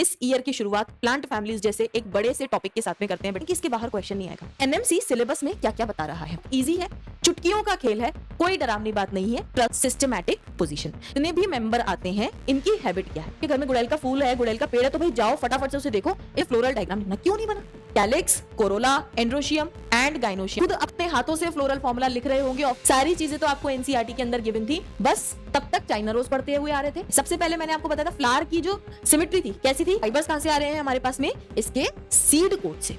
इस ईयर की शुरुआत प्लांट फैमिलीज जैसे एक बड़े से टॉपिक के साथ में करते हैं, बट इसके बाहर क्वेश्चन नहीं आएगा। एनएमसी सिलेबस में क्या क्या बता रहा है, इजी है, चुटकियों का खेल है, कोई डरावनी बात नहीं है, सिस्टमैटिक पोजीशन। जितने भी मेंबर आते हैं इनकी हैबिट क्या है कि घर में गुड़ैल का फूल है, गुड़ैल का पेड़ है, तो भाई जाओ फटाफट से उसे देखो, ये फ्लोरल डायग्राम लिखना क्यों नहीं बना। Calyx, Corolla, androecium and gynoecium, खुद अपने हाथों से फ्लोरल फॉर्मूला लिख रहे होंगे और सारी चीजें तो आपको एनसीईआरटी के अंदर गिवन थी, बस तब तक चाइना रोज पढ़ते हुए आ रहे थे। सबसे पहले मैंने आपको बताया था फ्लावर की जो सिमेट्री थी कैसी थी, फाइबर्स कहां से आ रहे हैं हमारे पास में, इसके सीड कोड से,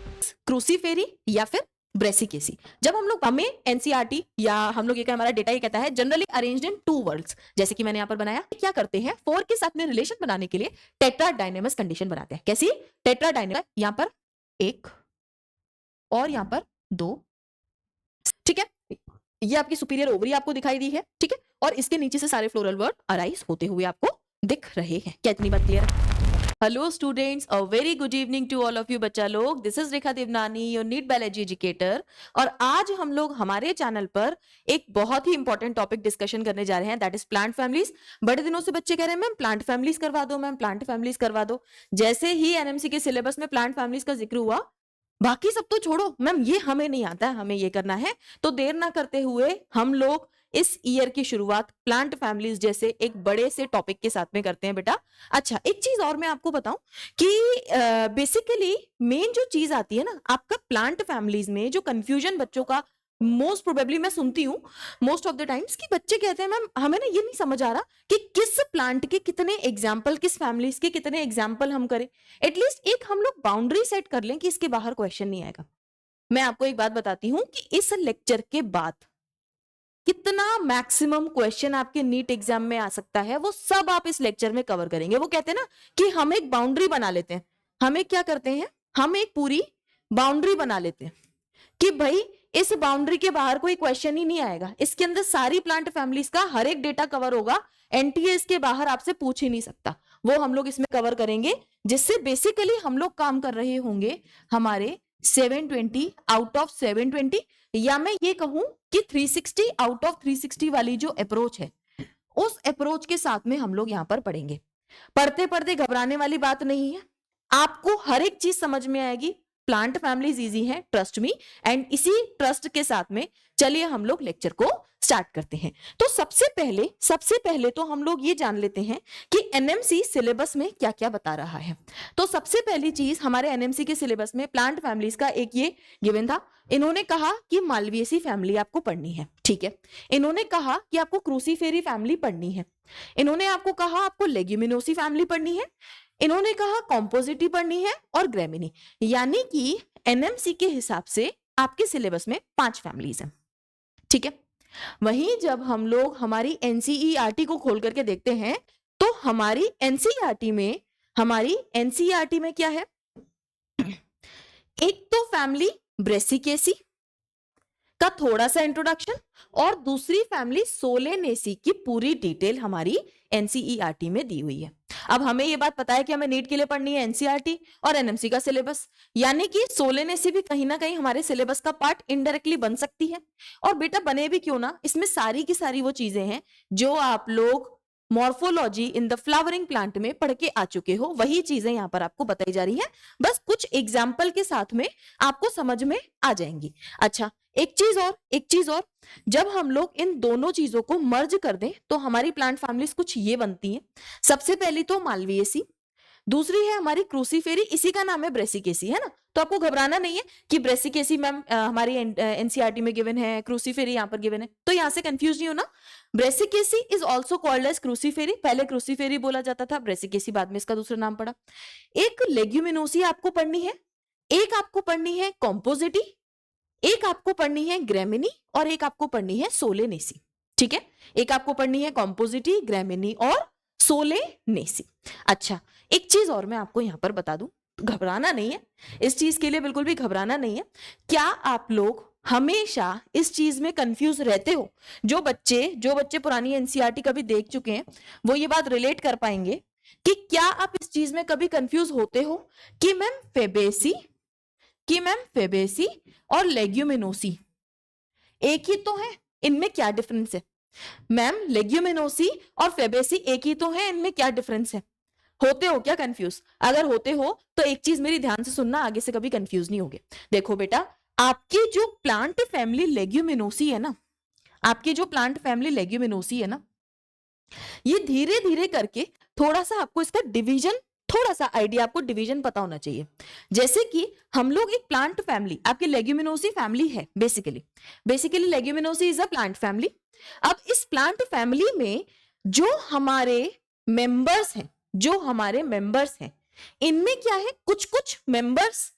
क्रूसीफेरी या फिर ब्रेसिकेसी। जब हम लोग हमें एनसीईआरटी या हम लोग ये हमारा डेटा ये कहता है generally arranged in two whorls, जैसे कि मैंने यहाँ पर बनाया, क्या करते हैं 4 के साथ में रिलेशन बनाने के लिए टेट्राडाइनेमस कंडीशन बनाते हैं। कैसी टेट्राडाइनेमस, यहाँ पर 1 और यहाँ पर 2, ठीक है, ये आपकी सुपीरियर ओवरी आपको दिखाई दी है, ठीक है, और इसके नीचे से सारे फ्लोरल वर्ड अराइज होते हुए आपको दिख रहे हैं। क्या इतनी बात क्लियर है? Hello students, a very good evening to all of you बच्चा लोग। This is Rekha Devnani, your NEET biology educator, और आज हम लोग हमारे चैनल पर एक बहुत ही इंपॉर्टेंट टॉपिक डिस्कशन करने जा रहे हैं, दैट इज प्लांट फैमिलीज। बड़े दिनों से बच्चे कह रहे हैं मैम प्लांट फैमिलीज करवा दो, मैम प्लांट फैमिलीज करवा दो। जैसे ही एनएमसी के सिलेबस में प्लांट फैमिलीज का जिक्र हुआ, बाकी सब तो छोड़ो मैम, ये हमें नहीं आता है, हमें ये करना है, तो देर ना करते हुए हम लोग इस ईयर की शुरुआत प्लांट फैमिलीज जैसे एक बड़े से टॉपिक के साथ में करते हैं बेटा। अच्छा, एक चीज और मैं आपको बताऊं कि बेसिकली मेन जो चीज आती है ना आपका प्लांट फैमिलीज में, जो कंफ्यूजन बच्चों का मोस्ट प्रोबेबली मैं सुनती हूँ मोस्ट ऑफ द टाइम्स, कि बच्चे कहते हैं मैम हमें ना ये नहीं समझ आ रहा कि किस प्लांट के कितने एग्जाम्पल, किस फैमिलीज के कितने एग्जाम्पल हम करें। एटलीस्ट एक हम लोग बाउंड्री सेट कर लें कि इसके बाहर क्वेश्चन नहीं आएगा। मैं आपको एक बात बताती हूँ कि इस लेक्चर के बाद कितना मैक्सिमम क्वेश्चन आपके नीट एग्जाम में आ सकता है, वो सब आप इस लेक्चर में कवर करेंगे। वो कहते हैं ना कि हम एक बाउंड्री बना लेते हैं, हम एक क्या करते हैं, हम एक पूरी बाउंड्री बना लेते हैं कि भाई इस बाउंड्री के बाहर कोई क्वेश्चन ही नहीं आएगा, इसके अंदर सारी प्लांट फैमिलीज का हर एक डेटा कवर होगा, एनटीए इसके बाहर आपसे पूछ ही नहीं सकता। वो हम लोग इसमें कवर करेंगे, जिससे बेसिकली हम लोग काम कर रहे होंगे हमारे 720 आउट ऑफ 720, या मैं ये कहूं कि 360 आउट ऑफ 360 वाली जो अप्रोच है, उस अप्रोच के साथ में हम लोग यहां पर पढ़ेंगे। पढ़ते पढ़ते घबराने वाली बात नहीं है, आपको हर एक चीज समझ में आएगी। प्लांट फैमिलीज इजी है, ट्रस्ट मी, एंड इसी ट्रस्ट के साथ में चलिए हम लोग लेक्चर को स्टार्ट करते हैं। तो सबसे पहले तो हम लोग ये जान लेते हैं कि एनएमसी सिलेबस में क्या क्या बता रहा है। तो सबसे पहली चीज हमारे एनएमसी के सिलेबस में प्लांट फैमिलीज का एक ये गिवन था, इन्होंने कहा कि मालवेसी फैमिली आपको पढ़नी है, ठीक है। इन्होंने कहा कि आपको क्रूसीफेरी फैमिली पढ़नी है, इन्होंने आपको कहा आपको लेग्यूमिनोसी फैमिली पढ़नी है, इन्होंने कहा कॉम्पोजिटी पढ़नी है और ग्रेमिनी। यानी कि एनएमसी के हिसाब से आपके सिलेबस में 5 फैमिलीज हैं, ठीक है। वहीं जब हम लोग हमारी एनसीईआरटी को खोल करके देखते हैं तो हमारी एनसीईआरटी में क्या है, एक तो फैमिली ब्रेसिकेसी का थोड़ा सा इंट्रोडक्शन, और दूसरी फैमिली सोलेनेसी की पूरी डिटेल हमारी एनसीईआरटी में दी हुई है। अब हमें ये बात पता है कि हमें नीट के लिए पढ़नी है एनसीईआरटी और एनएमसी का सिलेबस, यानी कि सोलेनेसी भी कहीं ना कहीं हमारे सिलेबस का पार्ट इनडायरेक्टली बन सकती है। और बेटा बने भी क्यों ना, इसमें सारी की सारी वो चीजें हैं जो आप लोग morphology in the flowering plant में पढ़ के आ चुके हो, वही चीजें यहां पर आपको बताई जा रही हैं, बस कुछ एग्जाम्पल के साथ में आपको समझ में आ जाएंगी। अच्छा, एक चीज और, जब हम लोग इन दोनों चीजों को मर्ज कर दें तो हमारी प्लांट फैमिलीज कुछ ये बनती हैं। सबसे पहली तो मालवेसी, दूसरी है हमारी क्रूसीफेरी, इसी का नाम है ब्रेसिकेसी, है ना। तो आपको घबराना नहीं है कि ब्रेसिकेसी मैम हमारी एनसीईआरटी में गिवन है, क्रूसीफेरी यहाँ पर गिवन है, तो यहां से कंफ्यूज नहीं होना। Brassicaceae is also called as Cruciferae, पहले क्रूसीफेरी बोला जाता था, ब्रेसिकेसी बाद में इसका दूसरा नाम पड़ा। एक लेग्यूमिनोसी आपको पढ़नी है, एक आपको पढ़नी है कॉम्पोजिटी, एक आपको पढ़नी है ग्रेमिनी, और एक आपको पढ़नी है सोलेनेसी, ठीक है। एक आपको पढ़नी है कॉम्पोजिटी, ग्रेमिनी और सोलेनेसी। अच्छा, एक चीज और मैं आपको यहां पर बता दूं, घबराना नहीं है, इस चीज के लिए बिल्कुल भी घबराना नहीं है। क्या आप लोग हमेशा इस चीज में कंफ्यूज रहते हो? जो बच्चे पुरानी एनसीईआरटी कभी देख चुके हैं वो ये बात रिलेट कर पाएंगे कि क्या आप इस चीज में कभी कंफ्यूज होते हो कि मैम फेबेसी और लेग्यूमिनोसी एक ही तो है, इनमें क्या डिफरेंस है? मैम लेग्यूमिनोसी और फेबेसी एक ही तो है, इनमें क्या डिफरेंस है? होते हो क्या कंफ्यूज? अगर होते हो तो एक चीज मेरी ध्यान से सुनना, आगे से कभी कंफ्यूज नहीं होगे। देखो बेटा, आपकी जो प्लांट फैमिली लेग्यूमिनोसी है ना, आपकी जो प्लांट फैमिली लेग्यूमिनोसी है ना, ये धीरे धीरे करके थोड़ा सा आपको इसका डिवीजन, थोड़ा सा आइडिया आपको डिवीजन पता होना चाहिए। जैसे कि हम लोग एक प्लांट फैमिली, आपकी लेग्यूमिनोसी फैमिली है basically Leguminosae is a plant family. अब इस प्लांट फैमिली में जो हमारे मेंबर्स हैं इनमें क्या है, कुछ कुछ मेंबर्स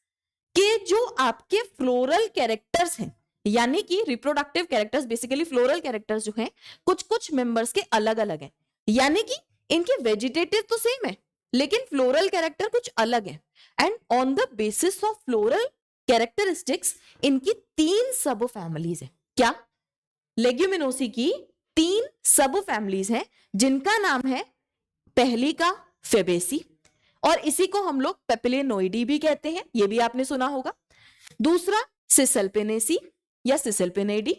के जो आपके फ्लोरल कैरेक्टर्स हैं, यानी कि reproductive characters, basically floral characters जो हैं कुछ कुछ मेंबर्स के अलग अलग हैं, यानी कि इनके वेजिटेटिव तो सेम है लेकिन फ्लोरल कैरेक्टर कुछ अलग है। And on the basis of floral characteristics इनकी 3 सब फैमिलीज है। क्या? लेग्यूमिनोसी की 3 सब फैमिलीज हैं जिनका नाम है, पहली का फेबेसी, और इसी को हम लोग पेपिलिनोइडी भी कहते हैं, ये भी आपने सुना होगा। दूसरा सिसलपिनेसी या सिसलपिनेडी,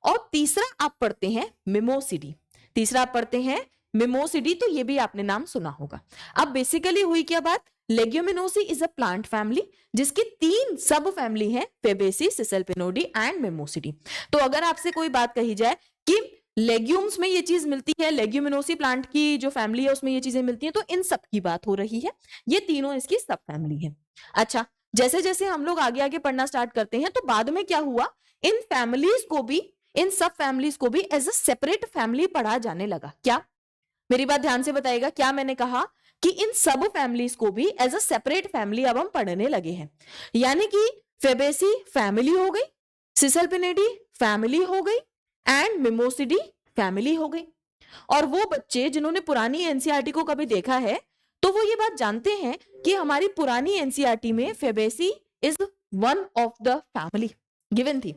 और तीसरा आप पढ़ते हैं मिमोसिडी। तो ये भी आपने नाम सुना होगा। अब बेसिकली हुई क्या बात, Leguminosae is a plant family जिसकी 3 सब फैमिली है, फेबेसी, सिसलपिनोडी एंड मिमोसिडी। तो अगर आपसे कोई बात कही जाए कि लेग्यूम्स में ये चीज मिलती है, लेग्यूमिनोसी प्लांट की जो फैमिली है उसमें ये चीजें मिलती हैं, तो इन सब की बात हो रही है, ये तीनों इसकी सब फैमिली है। अच्छा, जैसे जैसे हम लोग आगे आगे पढ़ना स्टार्ट करते हैं तो बाद में क्या हुआ, इन सब फैमिलीज को भी एज अ सेपरेट फैमिली पढ़ा जाने लगा। क्या? मेरी बात ध्यान से बताइएगा, क्या मैंने कहा कि इन सब फैमिलीज को भी एज अ सेपरेट फैमिली अब हम पढ़ने लगे हैं। यानी कि फेबेसी फैमिली हो गई, सिसलपिनिडी फैमिली हो गई एंड मिमोसिडी फैमिली हो गई। और वो बच्चे जिन्होंने पुरानी एनसीईआरटी को कभी देखा है तो वो ये बात जानते हैं कि हमारी पुरानी एनसीईआरटी में Fabaceae is one of the family given थी।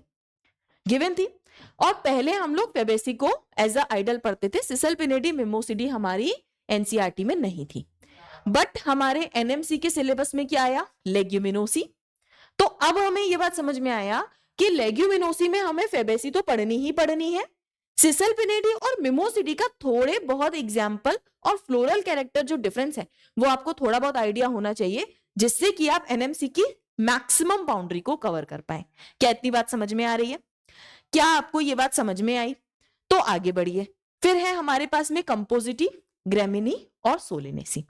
और पहले हम लोग फेबेसी को एज अ आइडल पढ़ते थे, सिसलपिनिडी मिमोसिडी हमारी एनसीईआरटी में नहीं थी। बट हमारे एनएमसी के सिलेबस में क्या आया, लेग्यूमिनोसी। तो अब हमें यह बात समझ में आया कि लेग्यूमिनोसी में हमें फेबेसी तो पढ़नी ही पढ़नी है, सिसलपिनिडी और मिमोसिडी का थोड़े बहुत एग्जाम्पल और फ्लोरल कैरेक्टर जो डिफरेंस है वो आपको थोड़ा बहुत आइडिया होना चाहिए, जिससे कि आप एनएमसी की मैक्सिमम बाउंड्री को कवर कर पाए। क्या इतनी बात समझ में आ रही है? क्या आपको ये बात समझ में आई? तो आगे बढ़िए। फिर है हमारे पास में कंपोजिटी, ग्रेमिनी और सोलिनेसी।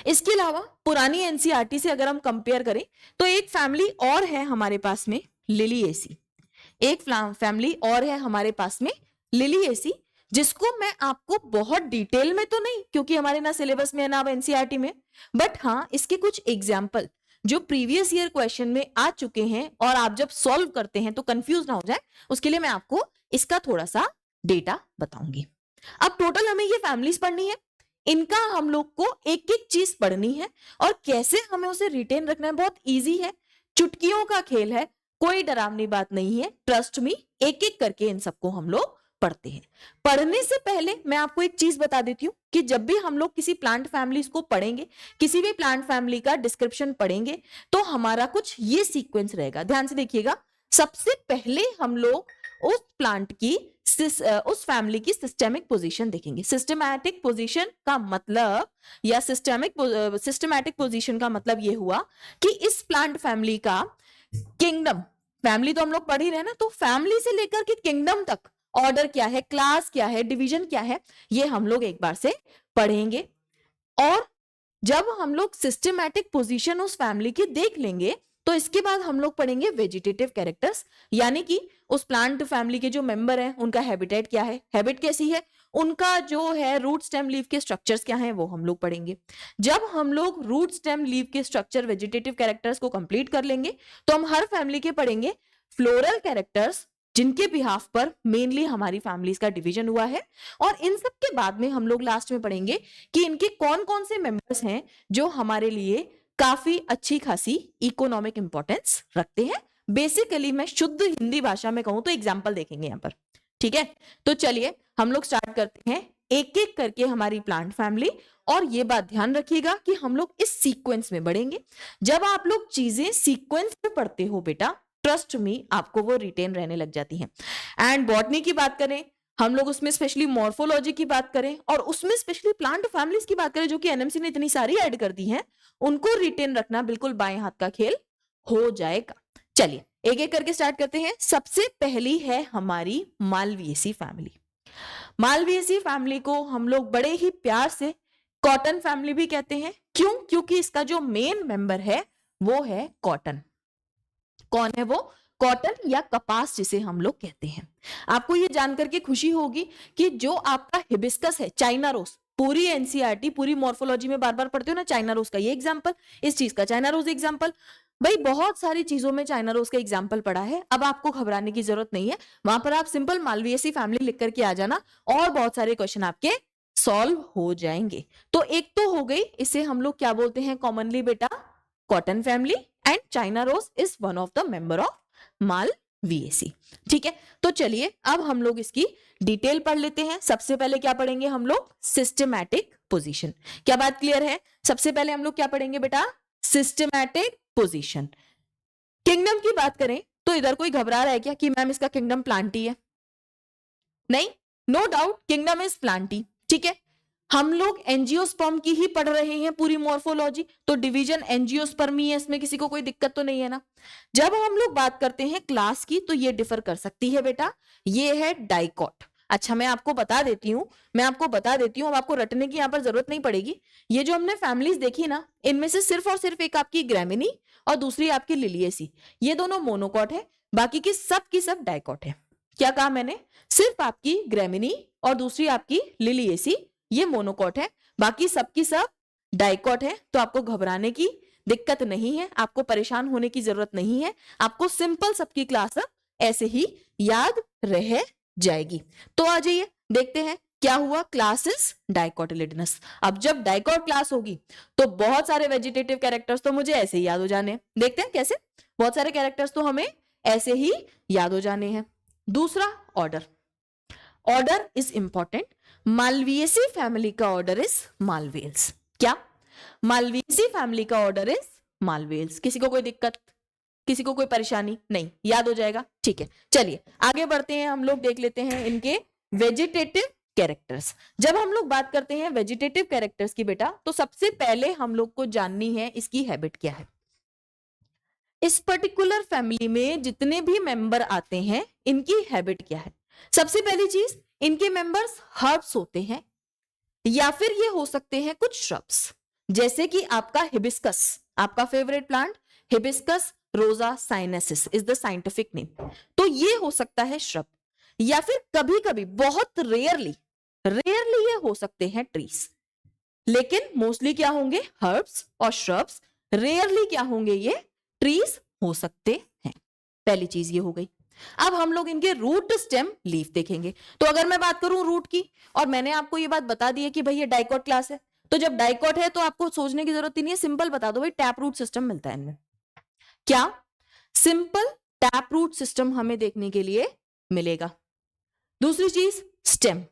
इसके अलावा पुरानी एनसीईआरटी से अगर हम कंपेयर करें तो एक फैमिली और है हमारे पास में, लिलिएसी। एक फैमिली और है हमारे पास में, लिलिएसी, जिसको मैं आपको बहुत डिटेल में तो नहीं, क्योंकि हमारे ना सिलेबस में है ना एनसीईआरटी में, बट हाँ इसके कुछ एग्जाम्पल जो प्रीवियस ईयर क्वेश्चन में आ चुके हैं और आप जब सॉल्व करते हैं तो कंफ्यूज ना हो जाए, उसके लिए मैं आपको इसका थोड़ा सा डेटा बताऊंगी। अब टोटल हमें ये फैमिलीज पढ़नी है, इनका हम लोग को एक एक चीज पढ़नी है और कैसे हमें उसे रिटेन रखना है, बहुत इजी है, चुटकियों का खेल है, कोई डरावनी बात नहीं है, ट्रस्ट मी, एक एक करके इन सबको हम लोग पढ़ते हैं। पढ़ने से पहले मैं आपको एक चीज बता देती हूं कि जब भी हम लोग किसी प्लांट फैमिलीज को पढ़ेंगे, किसी भी प्लांट फैमिली का डिस्क्रिप्शन पढ़ेंगे, तो हमारा कुछ ये सीक्वेंस रहेगा, ध्यान से देखिएगा। सबसे पहले हम लोग उस प्लांट की उस फैमिली की सिस्टेमिक पोजीशन देखेंगे। सिस्टमैटिक पोजीशन का मतलब या सिस्टमैटिक पोजीशन का मतलब ये हुआ कि इस प्लांट फैमिली का किंगडम, फैमिली तो हम लोग पढ़ ही रहे ना, तो फैमिली से लेकर के किंगडम तक ऑर्डर क्या है, क्लास क्या है, डिवीजन क्या है, ये हम लोग एक बार से पढ़ेंगे। और जब हम लोग सिस्टमैटिक पोजीशन उस फैमिली की देख लेंगे तो इसके बाद हम लोग पढ़ेंगे वेजिटेटिव कैरेक्टर्स, यानी कि उस प्लांट फैमिली के जो मेंबर हैं उनका हैबिटेट क्या है, हैबिट कैसी है, उनका जो है रूट स्टेम लीव के स्ट्रक्चर्स क्या हैं, वो हम लोग पढ़ेंगे। जब हम लोग रूट स्टेम लीव के स्ट्रक्चर, वेजिटेटिव कैरेक्टर्स को कंप्लीट कर लेंगे तो हम हर फैमिली के पढ़ेंगे फ्लोरल कैरेक्टर्स, जिनके बिहाफ पर मेनली हमारी फैमिलीज का डिवीजन हुआ है। और इन सब के बाद में हम लोग लास्ट में पढ़ेंगे कि इनके कौन कौन से मेंबर्स हैं जो हमारे लिए काफी अच्छी खासी इकोनॉमिक इंपॉर्टेंस रखते हैं। बेसिकली मैं शुद्ध हिंदी भाषा में कहूं तो एग्जाम्पल देखेंगे यहां पर, ठीक है। तो चलिए हम लोग स्टार्ट करते हैं एक एक करके हमारी प्लांट फैमिली, और ये बात ध्यान रखिएगा कि हम लोग इस सीक्वेंस में बढ़ेंगे। जब आप लोग चीजें सीक्वेंस में पढ़ते हो बेटा, ट्रस्ट मी, आपको वो रिटेन रहने लग जाती हैं। एंड बॉटनी की बात करें हम लोग उसमें स्पेशली मॉर्फोलॉजी की बात करें और उसमें स्पेशली प्लांट फैमिलीज की बात करें जो कि एनएमसी ने इतनी सारी ऐड कर दी हैं, उनको रिटेन रखना बिल्कुल बाएं हाथ का खेल हो जाएगा। चलिए एक एक करके स्टार्ट करते हैं। सबसे पहली है हमारी मालवियसी फैमिली। मालवियसी फैमिली को हम लोग बड़े ही प्यार से कॉटन फैमिली भी कहते हैं। क्यों? क्योंकि इसका जो मेन मेंबर है वो है कॉटन। कौन है वो? कॉटन या कपास जिसे हम लोग कहते हैं। आपको ये जानकर के खुशी होगी कि जो आपका हिबिस्कस है, चाइना रोज, पूरी एनसीईआरटी पूरी मॉर्फोलॉजी में बार बार पढ़ते हो ना, चाइना रोज का ये एग्जांपल, इस चीज का चाइना रोज एग्जांपल, भाई बहुत सारी चीजों में चाइना रोज का एग्जांपल पड़ा है। अब आपको घबराने की जरूरत नहीं है, वहां पर आप सिंपल मालवियसी फैमिली लिख करके आ जाना और बहुत सारे क्वेश्चन आपके सॉल्व हो जाएंगे। तो एक तो हो गई, इसे हम लोग क्या बोलते हैं कॉमनली बेटा? Cotton family, and China rose is one of the member of Malvaceae. ठीक है, तो चलिए अब हम लोग इसकी डिटेल पढ़ लेते हैं। सबसे पहले क्या पढ़ेंगे हम लोग? Systematic position. क्या बात क्लियर है? सबसे पहले हम लोग क्या पढ़ेंगे बेटा? Systematic position. किंगडम की बात करें तो इधर कोई घबरा रहा है क्या कि मैम इसका किंगडम प्लांटी है? नहीं, no doubt kingdom is plantae. ठीक है, हम लोग एंजियोस्पर्म की ही पढ़ रहे हैं पूरी मॉर्फोलॉजी, तो डिवीजन एंजियोस्पर्मी है, इसमें किसी को कोई दिक्कत तो नहीं है ना। जब हम लोग बात करते हैं क्लास की तो ये डिफर कर सकती है बेटा, ये है डाइकॉट। अच्छा मैं आपको बता देती हूँ, अब आपको रटने की यहाँ पर जरूरत नहीं पड़ेगी। ये जो हमने फैमिलीज देखी ना, इनमें से सिर्फ और सिर्फ एक आपकी ग्रैमिनी और दूसरी आपकी लिलिएसी, ये दोनों मोनोकॉट है, बाकी की सब डाइकॉट है। क्या कहा मैंने? सिर्फ आपकी ग्रैमिनी और दूसरी आपकी लिलिएसी ये मोनोकॉट है, बाकी सबकी सब डाइकॉट है। तो आपको घबराने की दिक्कत नहीं है, आपको परेशान होने की जरूरत नहीं है, आपको सिंपल सबकी क्लास ऐसे ही याद रह जाएगी। तो आ जाइए देखते हैं क्या हुआ। Classes dicotyledonous. अब जब डाइकॉट क्लास होगी तो बहुत सारे वेजिटेटिव कैरेक्टर्स तो मुझे ऐसे ही याद हो जाने हैं। देखते हैं कैसे। बहुत सारे कैरेक्टर्स तो हमें ऐसे ही याद हो जाने हैं। दूसरा, order. Order is important. Malvaceae family का ऑर्डर इज मालवेल्स। क्या? मालवियसी फैमिली का ऑर्डर इज मालवेल्स। किसी को कोई दिक्कत, किसी को कोई परेशानी नहीं? याद हो जाएगा। ठीक है, चलिए आगे बढ़ते हैं। हम लोग देख लेते हैं इनके वेजिटेटिव कैरेक्टर्स। जब हम लोग बात करते हैं वेजिटेटिव कैरेक्टर्स की बेटा, तो सबसे पहले हम लोग को जाननी है इसकी हैबिट क्या है। इस पर्टिकुलर फैमिली में जितने भी मेंबर आते हैं इनकी हैबिट क्या है? सबसे पहली चीज, इनके मेंबर्स हर्ब्स होते हैं या फिर ये हो सकते हैं कुछ श्रब्स, जैसे कि आपका हिबिस्कस, आपका फेवरेट प्लांट हिबिस्कस रोजा sinensis is the scientific name. तो ये हो सकता है श्रब, या फिर कभी कभी बहुत रेयरली ये हो सकते हैं ट्रीज, लेकिन मोस्टली क्या होंगे? हर्ब्स और श्रब्स। रेयरली क्या होंगे? ये ट्रीज हो सकते हैं। पहली चीज ये हो गई। अब हम लोग इनके रूट, स्टेम, लीफ देखेंगे। तो अगर मैं बात करूं रूट की, और मैंने आपको ये बात बता दी है कि भाई ये डाइकॉट क्लास है, तो जब डाइकॉट है तो आपको सोचने की जरूरत ही नहीं है, सिंपल बता दो भाई टैप रूट सिस्टम मिलता है इनमें। क्या? सिंपल टैप रूट सिस्टम हमें देखने के लिए मिलेगा। दूसरी चीज, स्टेम।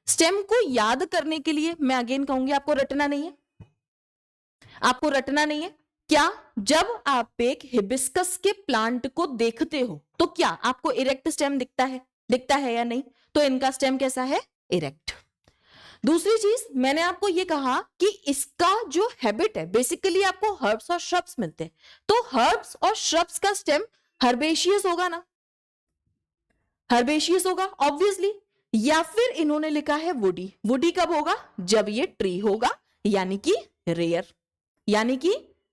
स्टेम को याद करने के लिए मैं अगेन कहूंगी आपको रटना नहीं है, आपको रटना नहीं है। क्या? जब आप एक हिबिस्कस के प्लांट को देखते हो तो क्या आपको इरेक्ट स्टेम दिखता है या नहीं? तो इनका स्टेम कैसा है? इरेक्ट। दूसरी चीज, मैंने आपको ये कहा कि इसका जो हैबिट है, बेसिकली आपको हर्ब्स और श्रब्स मिलते हैं, तो हर्ब्स और श्रब्स का स्टेम हर्बेशियस होगा ना, हर्बेशियस होगा ऑब्वियसली। या फिर इन्होंने लिखा है वुडी। वुडी कब होगा? जब ये ट्री होगा, यानी कि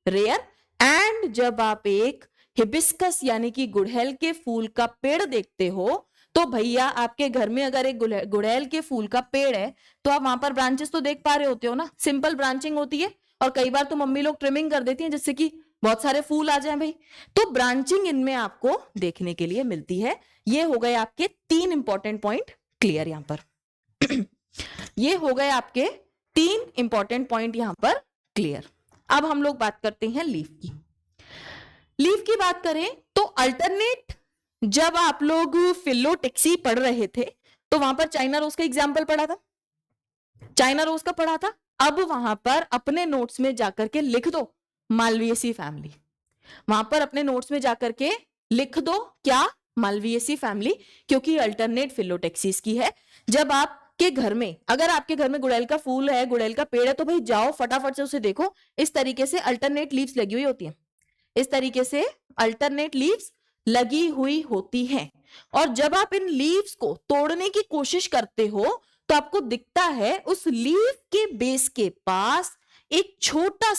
रेयर, एंड जब आप एक हिबिस्कस यानी कि गुड़हल के फूल का पेड़ देखते हो, तो भैया आपके घर में अगर एक गुड़हल के फूल का पेड़ है तो आप वहां पर ब्रांचेस तो देख पा रहे होते हो ना, सिंपल ब्रांचिंग होती है, और कई बार तो मम्मी लोग ट्रिमिंग कर देती हैं जिससे कि बहुत सारे फूल आ जाए भाई। तो ब्रांचिंग इनमें आपको देखने के लिए मिलती है। ये हो गए आपके 3 इंपॉर्टेंट पॉइंट क्लियर यहां पर। ये हो गए आपके 3 इंपॉर्टेंट पॉइंट यहां पर क्लियर। अब हम लोग बात करते हैं लीफ की। लीफ की बात करें तो अल्टरनेट, जब आप लोग फिलोटेक्सी पढ़ रहे थे तो वहां पर चाइना रोज का एग्जाम्पल पढ़ा था, चाइना रोज का पढ़ा था। अब वहां पर अपने नोट्स में जाकर के लिख दो मालवियसी फैमिली, वहां पर अपने नोट्स में जाकर के लिख दो क्या? मालवियसी फैमिली, क्योंकि अल्टरनेट फिलोटेक्सिस की है। जब आपके घर में, अगर आपके घर में गुड़ैल का फूल है, गुड़ैल का पेड़ है, तो भाई जाओ फटाफट से उसे देखो, इस तरीके से अल्टरनेट लीव्स लगी हुई होती हैं, इस तरीके से अल्टरनेट लीव्स लगी हुई होती हैं। और जब आप इन लीव्स को तोड़ने की कोशिश करते हो तो आपको दिखता है उस लीव के बेस के पास एक छोटा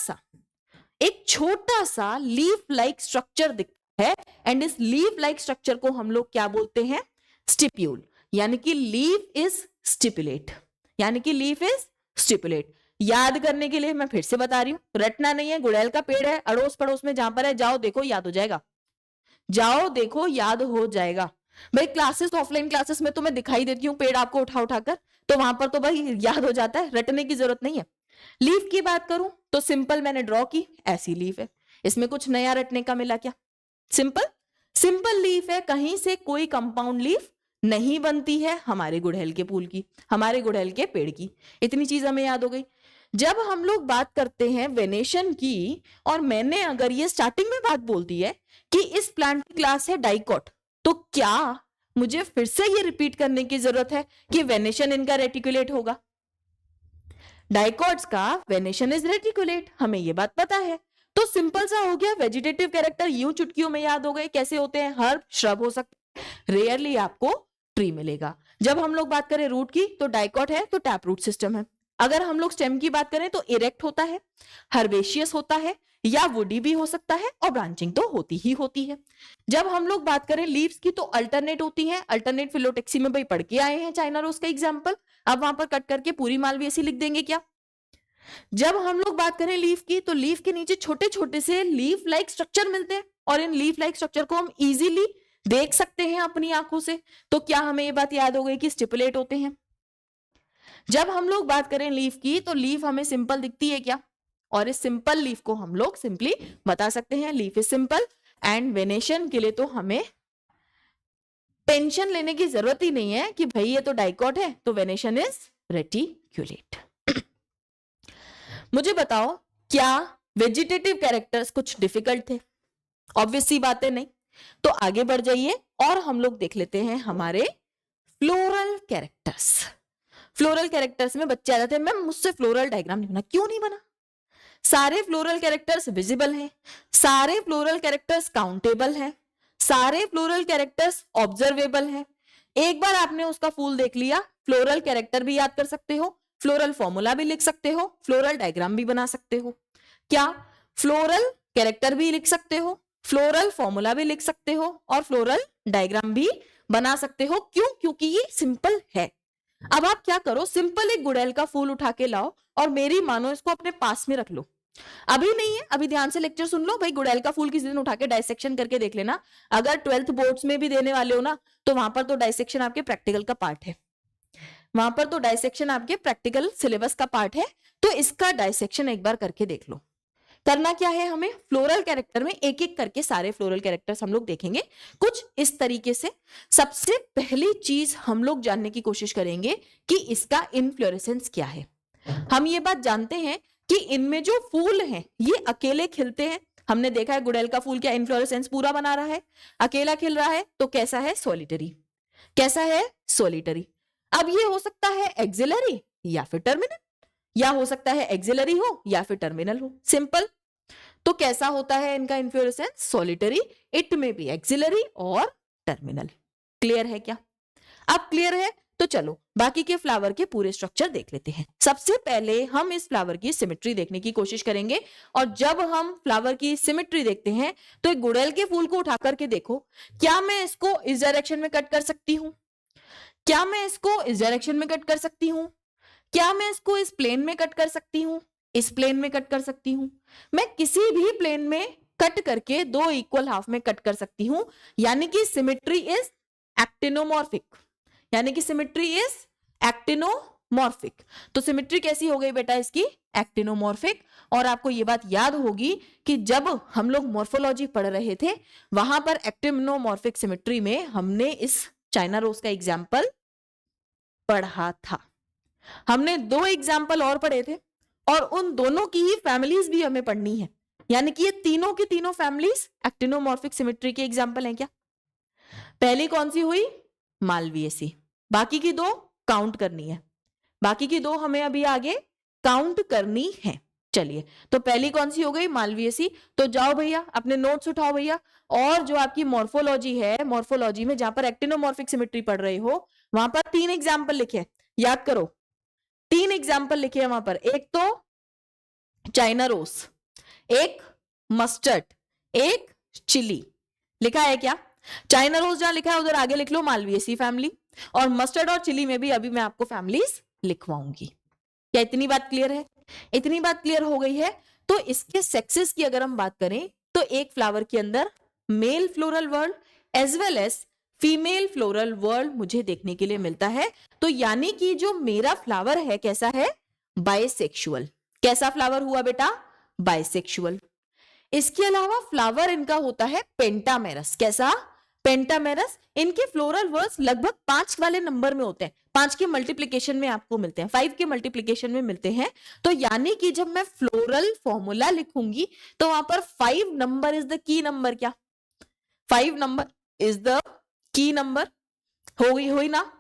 सा लीफ लाइक स्ट्रक्चर दिखता है, एंड इस लीफ लाइक स्ट्रक्चर को हम लोग क्या बोलते हैं? स्टिप्यूल, यानी कि लीफ इज स्टिपुलेट, यानी कि लीफ इज स्टिपुलेट। याद करने के लिए मैं फिर से बता रही हूं, रटना नहीं है, गुड़ैल का पेड़ है, अड़ोस पड़ोस में जहां पर है, जाओ देखो याद हो जाएगा, जाओ देखो याद हो जाएगा। भाई क्लासेस, ऑफलाइन क्लासेस में तो मैं दिखाई देती हूँ पेड़ आपको उठा उठाकर, तो वहां पर तो भाई याद हो जाता है, रटने की जरूरत नहीं है। लीफ की बात करूं तो सिंपल मैंने ड्रॉ की, ऐसी लीफ है, इसमें कुछ नया रटने का मिला क्या? सिंपल लीफ है, कहीं से कोई कंपाउंड लीफ नहीं बनती है हमारे गुड़हल के फूल की, हमारे गुड़हल के पेड़ की। इतनी चीज हमें याद हो गई। जब हम लोग बात करते हैं वेनेशन की, और मैंने अगर ये स्टार्टिंग में बात बोल दी है कि इस प्लांट की क्लास है डाइकॉट, तो क्या मुझे फिर से ये रिपीट करने की जरूरत है कि वेनेशन इनका रेटिकुलेट होगा? डाइकॉट्स का वेनेशन इज रेटिकुलेट, हमें ये बात पता है। तो सिंपल सा हो गया, वेजिटेटिव कैरेक्टर यूं चुटकियों में याद हो गए। कैसे होते हैं? हर्ब, श्रब हो सकते हैं, रेयरली आपको ट्री मिलेगा। जब हम लोग बात करें रूट की तो डाइकॉट है तो टैप रूट सिस्टम है। अगर हम लोग स्टेम की बात करें तो इरेक्ट होता है, हर्बेशियस होता है, या वुडी भी हो सकता है, और ब्रांचिंग तो होती ही होती है। जब हम लोग बात करें लीव्स की तो अल्टरनेट होती हैं, अल्टरनेट फिलोटेक्सी में भाई पढ़ के आए हैं चाइना रोज का एग्जांपल, अब वहां पर कट करके पूरी मालवेसी लिख देंगे क्या? जब हम लोग बात करें लीफ की तो लीफ के नीचे छोटे छोटे से लीफ लाइक स्ट्रक्चर मिलते हैं, और इन लीफ लाइक स्ट्रक्चर को हम इजीली देख सकते हैं अपनी आंखों से। तो क्या हमें ये बात याद हो गई कि स्टिपुलेट होते हैं? जब हम लोग बात करें लीफ की तो लीफ हमें सिंपल दिखती है क्या? और इस सिंपल लीफ को हम लोग सिंपली बता सकते हैं leaf is simple. And venation के लिए तो हमें टेंशन लेने की जरूरत ही नहीं है कि भाई ये तो डाइकॉट है तो वेनेशन इज रेटिक्यूलेट। मुझे बताओ, क्या वेजिटेटिव कैरेक्टर्स कुछ डिफिकल्ट थे? ऑब्वियस सी बातें नहीं। तो आगे बढ़ जाइए और हम लोग देख लेते हैं हमारे फ्लोरल कैरेक्टर्स। फ्लोरल कैरेक्टर्स में बच्चे आ जाते हैं, मैम मुझसे फ्लोरल डायग्राम नहीं बना। क्यों नहीं बना? सारे फ्लोरल कैरेक्टर्स विजिबल हैं, सारे फ्लोरल कैरेक्टर्स काउंटेबल हैं, सारे फ्लोरल कैरेक्टर्स ऑब्जर्वेबल हैं। एक बार आपने उसका फूल देख लिया, फ्लोरल कैरेक्टर भी याद कर सकते हो, फ्लोरल फॉर्मूला भी लिख सकते हो, फ्लोरल डायग्राम भी बना सकते हो। क्या फ्लोरल कैरेक्टर भी लिख सकते हो, फ्लोरल फॉर्मूला भी लिख सकते हो, और फ्लोरल डायग्राम भी बना सकते हो? क्यों? क्योंकि ये सिंपल है। अब आप क्या करो, सिंपल एक गुड़ैल का फूल उठा के लाओ और मेरी मानो इसको अपने पास में रख लो। अभी नहीं है, अभी ध्यान से लेक्चर सुन लो भाई। गुड़ैल का फूल किसी दिन उठा के डाइसेक्शन करके देख लेना। अगर 12th बोर्ड्स में भी देने वाले हो ना, तो वहां पर तो डाइसेक्शन आपके प्रैक्टिकल का पार्ट है, वहां पर तो डाइसेक्शन आपके प्रैक्टिकल सिलेबस का पार्ट है। तो इसका डाइसेक्शन एक बार करके देख लो। करना क्या है हमें? फ्लोरल कैरेक्टर में एक एक करके सारे फ्लोरल कैरेक्टर्स हम लोग देखेंगे कुछ इस तरीके से। सबसे पहली चीज हम लोग जानने की कोशिश करेंगे कि इसका इनफ्लोरेसेंस क्या है। हम ये बात जानते हैं कि इनमें जो फूल हैं ये अकेले खिलते हैं। हमने देखा है गुड़ैल का फूल क्या इनफ्लोरेसेंस पूरा बना रहा है, अकेला खिल रहा है, तो कैसा है? सॉलिटरी। कैसा है? सॉलिटरी। अब ये हो सकता है एक्सिलरी या फिर टर्मिनल, या हो सकता है एक्सिलरी हो या फिर टर्मिनल हो। सिंपल। तो कैसा होता है इनका इन्फ्लोरेसेंस? सॉलिटरी। इट में बी एक्सिलरी और टर्मिनल। क्लियर है क्या? अब क्लियर है तो चलो बाकी के फ्लावर के पूरे स्ट्रक्चर देख लेते हैं। सबसे पहले हम इस फ्लावर की सिमेट्री देखने की कोशिश करेंगे, और जब हम फ्लावर की सिमेट्री देखते हैं तो एक गुड़ैल के फूल को उठा करके देखो, क्या मैं इसको इस डायरेक्शन में कट कर सकती हूं? क्या मैं इसको इस डायरेक्शन में कट कर सकती हूं? क्या मैं इसको इस प्लेन में कट कर सकती हूं? इस प्लेन में कट कर सकती हूं? मैं किसी भी प्लेन में कट करके दो इक्वल हाफ में कट कर सकती हूं, यानी कि सिमेट्री इज एक्टिनोमॉर्फिक, यानी कि सिमेट्री इज एक्टिनोमॉर्फिक। तो सिमेट्री कैसी हो गई बेटा इसकी? एक्टिनोमॉर्फिक। और आपको ये बात याद होगी कि जब हम लोग मॉर्फोलॉजी पढ़ रहे थे वहां पर एक्टिनोमॉर्फिक सिमेट्री में हमने इस चाइना रोज का एग्जाम्पल पढ़ा था। हमने दो एग्जाम्पल और पढ़े थे, और उन दोनों की ही फैमिलीज भी हमें पढ़नी है, यानी कि ये तीनों की तीनों फैमिलीज एक्टिनोमॉर्फिक सिमेट्री के एग्जाम्पल हैं क्या? पहली कौन सी हुई? मालवीएसी। बाकी की दो काउंट करनी है, बाकी की दो हमें अभी आगे काउंट करनी है। चलिए, तो पहली कौन सी हो गई? मालवीएसी। तो जाओ भैया अपने नोट्स उठाओ भैया, और जो आपकी मॉर्फोलॉजी है, मॉर्फोलॉजी में जहां पर एक्टिनोमॉर्फिक सिमेट्री पढ़ रहे हो, वहां पर 3 एग्जाम्पल लिखे, याद करो 3 एग्जाम्पल लिखे हैं वहां पर। एक तो चाइना रोज, एक मस्टर्ड, एक चिली। लिखा है क्या? चाइना रोज जहां लिखा है उधर आगे लिख लो मालवीएसी फैमिली, और मस्टर्ड और चिली में भी अभी मैं आपको फैमिलीज लिखवाऊंगी। क्या इतनी बात क्लियर है? इतनी बात क्लियर हो गई है। तो इसके सेक्सेस की अगर हम बात करें तो एक फ्लावर के अंदर male floral whorl as well as female floral whorl मुझे देखने के लिए मिलता है। तो यानी कि जो मेरा फ्लावर है कैसा है? बाइसेक्सुअल। कैसा फ्लावर हुआ बेटा? बाइसेक्सुअल। इसके अलावा फ्लावर इनका होता है पेंटामेरस। कैसा? पेंटामेरस। इनके फ्लोरल वर्ड्स लगभग 5 वाले नंबर में होते हैं, 5 के मल्टीप्लीकेशन में आपको मिलते हैं, 5 के मल्टीप्लीकेशन में मिलते हैं। तो यानी कि जब मैं फ्लोरल फॉर्मूला लिखूंगी तो वहां पर 5 number is the key number. क्या? 5 number is the key number. हुई ना?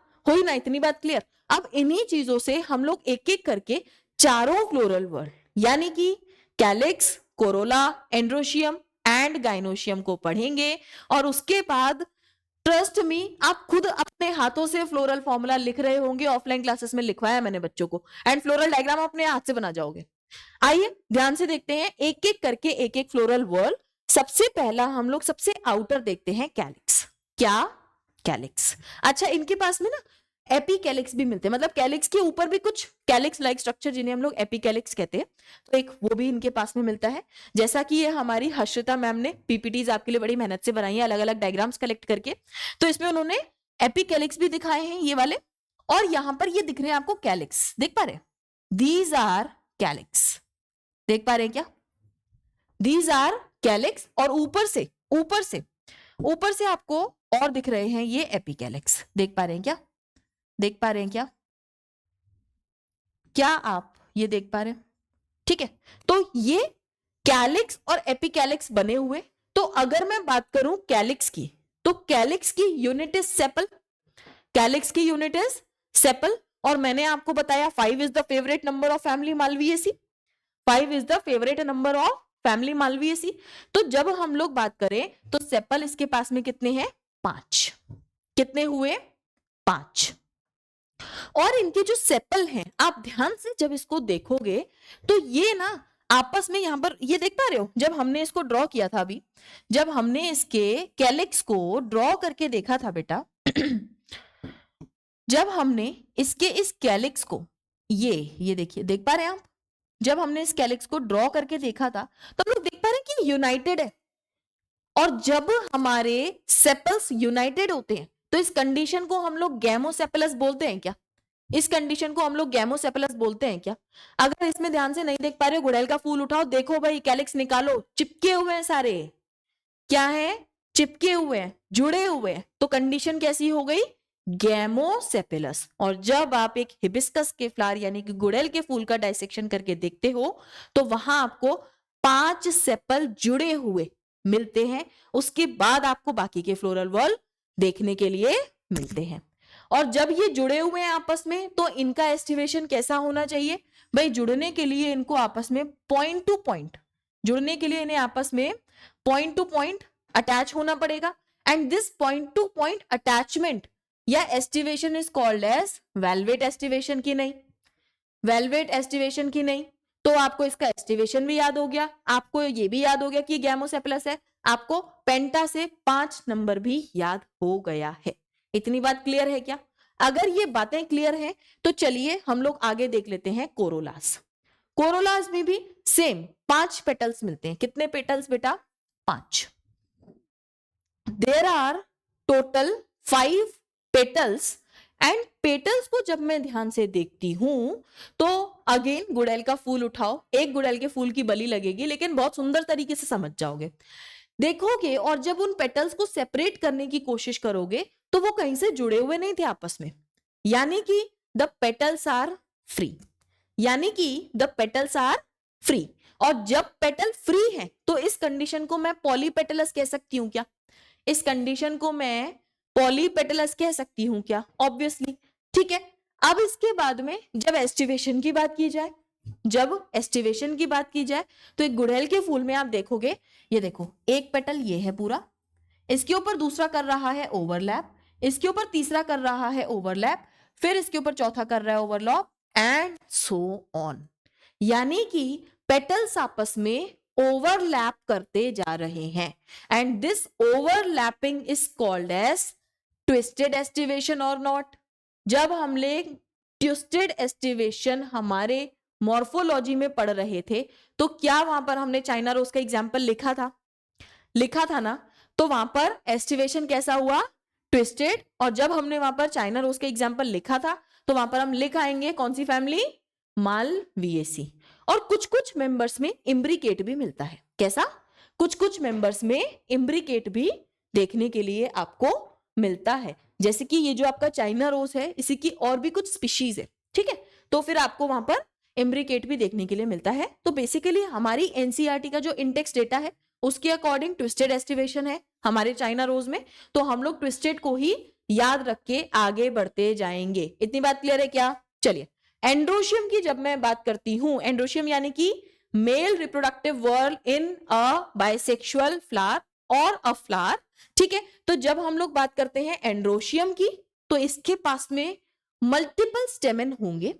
इतनी बात क्लियर? अब इन्हीं चीजों से हम लोग एक एक करके चारों फ्लोरल वर्ड यानी कि calyx, Corolla, androecium and gynoecium को पढ़ेंगे, और उसके बाद ट्रस्ट मी आप खुद अपने हाथों से फ्लोरल फॉर्मूला लिख रहे होंगे। ऑफलाइन क्लासेस में लिखवाया मैंने बच्चों को, एंड फ्लोरल डायग्राम अपने हाथ से बना जाओगे। आइए ध्यान से देखते हैं एक एक करके एक एक फ्लोरल वर्ड। सबसे पहला हम लोग सबसे आउटर देखते हैं कैलिक्स। क्या? कैलिक्स। अच्छा, इनके पास में ना एपीकैलिक्स भी मिलते हैं, मतलब कैलिक्स के ऊपर भी कुछ कैलिक्स लाइक स्ट्रक्चर जिन्हें हम लोग एपीकैलिक्स कहते हैं, तो एक वो भी इनके पास में मिलता है। जैसा कि ये हमारी हर्षिता मैम ने पीपीटीज आपके लिए बड़ी मेहनत से बनाई है, अलग अलग डायग्राम्स कलेक्ट करके, तो इसमें उन्होंने एपीकैलिक्स भी दिखाए हैं ये वाले, और यहां पर ये दिख रहे हैं आपको कैलिक्स, देख पा रहे हैं? दीज आर कैलिक्स, देख पा रहे हैं क्या? दीज आर कैलिक्स, और ऊपर से आपको और दिख रहे हैं ये एपीकैलिक्स। देख पा रहे हैं क्या? देख पा रहे हैं क्या? क्या आप ये देख पा रहे हैं? ठीक है, तो ये कैलिक्स और एपीकैलिक्स बने हुए। तो अगर मैं बात करूं कैलिक्स की, तो कैलिक्स की यूनिट इज सेपल। कैलिक्स की यूनिट इज सेपल, और मैंने आपको बताया 5 is the favourite number of family Malvaceae. 5 is the favourite number of family Malvaceae. तो जब हम लोग बात करें तो सेपल इसके पास में कितने हैं? 5। कितने हुए? 5। और इनके जो सेपल हैं, आप ध्यान से जब इसको देखोगे तो ये ना आपस में यहां पर ये देख पा रहे हो, जब हमने इसको ड्रॉ किया था अभी, जब हमने इसके कैलिक्स को ड्रॉ करके देखा था बेटा जब हमने इसके इस कैलिक्स को ये देखिए, देख पा रहे हैं आप? जब हमने इस कैलिक्स को ड्रॉ करके देखा था तो हम लोग देख पा रहे हैं कि यूनाइटेड है, और जब हमारे सेपल्स यूनाइटेड होते हैं तो इस कंडीशन को हम लोग गैमोसेपलस बोलते हैं क्या? इस कंडीशन को हम लोग गैमोसेपलस बोलते हैं क्या? अगर इसमें ध्यान से नहीं देख पा रहे हो, गुड़ैल का फूल उठाओ, देखो भाई कैलिक्स निकालो, चिपके हुए हैं सारे। क्या है? चिपके हुए हैं, जुड़े हुए हैं। तो कंडीशन कैसी हो गई? गैमोसेपलस। और जब आप एक हिबिस्कस के फ्लावर यानी कि गुड़ैल के फूल का डाइसेक्शन करके देखते हो तो वहां आपको 5 सेपल जुड़े हुए मिलते हैं। उसके बाद आपको बाकी के फ्लोरल वर्ल्ड देखने के लिए मिलते हैं। और जब ये जुड़े हुए हैं आपस में तो इनका एस्टिवेशन कैसा होना चाहिए भाई? जुड़ने के लिए इनको आपस में पॉइंट टू पॉइंट, जुड़ने के लिए इन्हें आपस में पॉइंट टू पॉइंट अटैच होना पड़ेगा, and this point to point attachment या aestivation is called as valvate aestivation. की नहीं? वेलवेट एस्टिवेशन की नहीं? तो आपको इसका एस्टिवेशन भी याद हो गया, आपको ये भी याद हो गया कि गैमोसेपलस है, आपको पेंटा से 5 नंबर भी याद हो गया है। इतनी बात क्लियर है क्या? अगर ये बातें क्लियर हैं तो चलिए हम लोग आगे देख लेते हैं कोरोलास। कोरोलास में भी सेम 5 पेटल्स मिलते हैं। कितने पेटल्स बेटा? 5। There are total 5 petals, and petals को जब मैं ध्यान से देखती हूं तो अगेन गुड़ैल का फूल उठाओ, एक गुड़ैल के फूल की बलि लगेगी, लेकिन बहुत सुंदर तरीके से समझ जाओगे, देखोगे। और जब उन पेटल्स को सेपरेट करने की कोशिश करोगे तो वो कहीं से जुड़े हुए नहीं थे आपस में, यानी कि द पेटल्स आर फ्री, यानी कि द पेटल्स आर फ्री। और जब पेटल फ्री है तो इस कंडीशन को मैं पॉलीपेटलस कह सकती हूं क्या? इस कंडीशन को मैं पॉलीपेटलस कह सकती हूं क्या? ऑब्वियसली। ठीक है, अब इसके बाद में जब एस्टिवेशन की बात की जाए, तो एक गुड़हल के फूल में आप देखोगे, ये देखो एक पेटल ये है पूरा, इसके ऊपर दूसरा कर रहा है ओवरलैप, इसके ऊपर तीसरा कर रहा है ओवरलैप, फिर इसके ऊपर चौथा कर रहा है ओवरलैप, एंड सो ऑन। यानी कि पेटल्स आपस में ओवरलैप करते जा रहे हैं, and this overlapping is called as twisted aestivation और नॉट। जब हम लोग ट्विस्टेड एस्टिवेशन हमारे मॉर्फोलॉजी में पढ़ रहे थे, तो क्या वहां पर हमने चाइना रोज का एग्जाम्पल लिखा था ना? तो वहां पर एस्टिवेशन कैसा हुआ? ट्विस्टेड। और जब हमने वहां पर चाइना रोज का एग्जाम्पल लिखा था, तो वहां पर हम लिख आएंगे कौन सी फैमिली? मालविएसी। और कुछ कुछ मेंबर्स में इम्ब्रिकेट भी मिलता है। कैसा? कुछ कुछ मेंबर्स में इम्ब्रिकेट भी देखने के लिए आपको मिलता है, जैसे कि ये जो आपका चाइना रोज है, इसी की और भी कुछ स्पीशीज है। ठीक है, तो फिर आपको वहां पर इम्ब्रिकेट भी देखने के लिए मिलता है। तो बेसिकली हमारी एनसीईआरटी का जो इंडेक्स डेटा है, उसके अकॉर्डिंग ट्विस्टेड एस्टिवेशन है हमारे चाइना रोज में, तो हम लोग ट्विस्टेड को ही याद रख के आगे बढ़ते जाएंगे। इतनी बात क्लियर है क्या? चलिए, एंड्रोशियम की जब मैं बात करती हूं, एंड्रोशियम यानी कि male reproductive world in a bisexual flower और अ फ्लावर। ठीक है, तो जब हम लोग बात करते हैं एंड्रोशियम की, तो इसके पास में मल्टीपल स्टेमेन होंगे,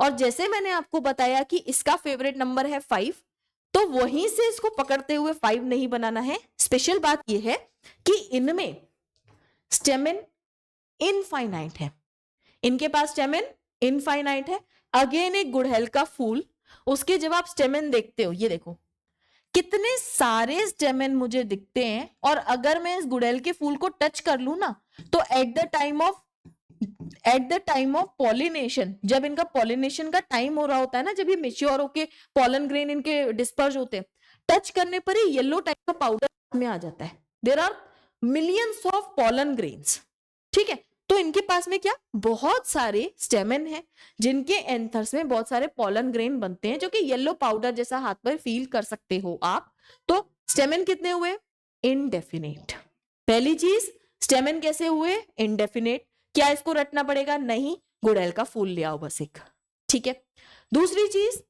और जैसे मैंने आपको बताया कि इसका फेवरेट नंबर है 5, तो वहीं से इसको पकड़ते हुए 5 नहीं बनाना है। स्पेशल बात यह है कि इनमें स्टेमेन इनफाइनाइट है, इनके पास स्टेमेन इनफाइनाइट है। अगेन एक गुड़हल का फूल, उसके जब आप स्टेमेन देखते हो, ये देखो कितने सारे स्टेमेन मुझे दिखते हैं, और अगर मैं इस गुड़हल के फूल को टच कर लूं ना, तो at the time of pollination, जब इनका पॉलिनेशन का टाइम हो रहा होता है ना, जब ये मेच्योर होके पॉलन ग्रेन इनके डिस्पर्ज होते हैं, टच करने पर ही येलो टाइप का पाउडर में आ जाता है। There are millions of pollen grains. ठीक है, तो इनके पास में क्या बहुत सारे स्टेमेन हैं, जिनके एंथर्स में बहुत सारे पॉलन ग्रेन बनते हैं, जो कि येलो पाउडर जैसा हाथ पर फील कर सकते हो आप। तो स्टेमेन कितने हुए? इनडेफिनेट। पहली चीज, स्टेमेन कैसे हुए? इनडेफिनेट। क्या इसको रटना पड़ेगा? नहीं, गुड़हल का फूल ले आओ बस एक। ठीक है, दूसरी चीज,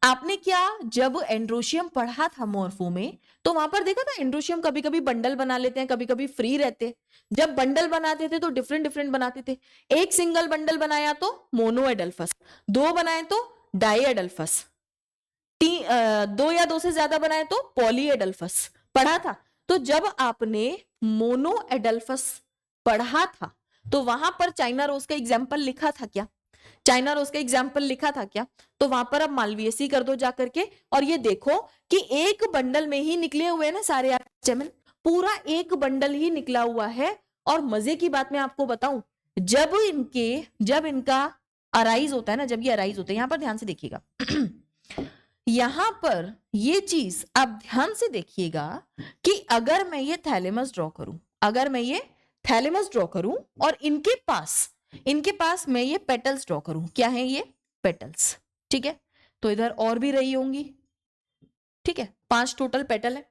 आपने क्या जब एंड्रोशियम पढ़ा था मॉर्फो में, तो वहां पर देखा था एंड्रोशियम कभी कभी बंडल बना लेते हैं, कभी कभी फ्री रहते। जब बंडल बनाते थे तो डिफरेंट डिफरेंट बनाते थे। एक सिंगल बंडल बनाया तो मोनोएडल्फस, 2 बनाए तो डाईएडल्फस, 2 या 2 से ज्यादा बनाए तो पॉलीएडल्फस। पढ़ा था। तो जब आपने मोनोएडल्फस पढ़ा था, तो वहां पर चाइना रोज का एग्जाम्पल लिखा था क्या? चाइना रोज का एग्जाम्पल लिखा था क्या? तो वहां पर अब मालवियसी कर दो जाकर के, और ये देखो कि एक बंडल में ही निकले हुए हैं ना सारे स्टेमेन, पूरा एक बंडल ही निकला हुआ है। और मजे की बात मैं आपको बताऊं, जब इनका अराइज होता है ना, जब ये अराइज होते हैं, यहां पर ध्यान से देखिएगा यहां पर ये चीज आप ध्यान से देखिएगा कि अगर मैं ये थैलेमस ड्रॉ करूं, और इनके पास मैं ये पेटल्स ड्रॉ करूं, क्या है ये? पेटल्स। ठीक है, तो इधर और भी रही होंगी। ठीक है, 5 टोटल पेटल है।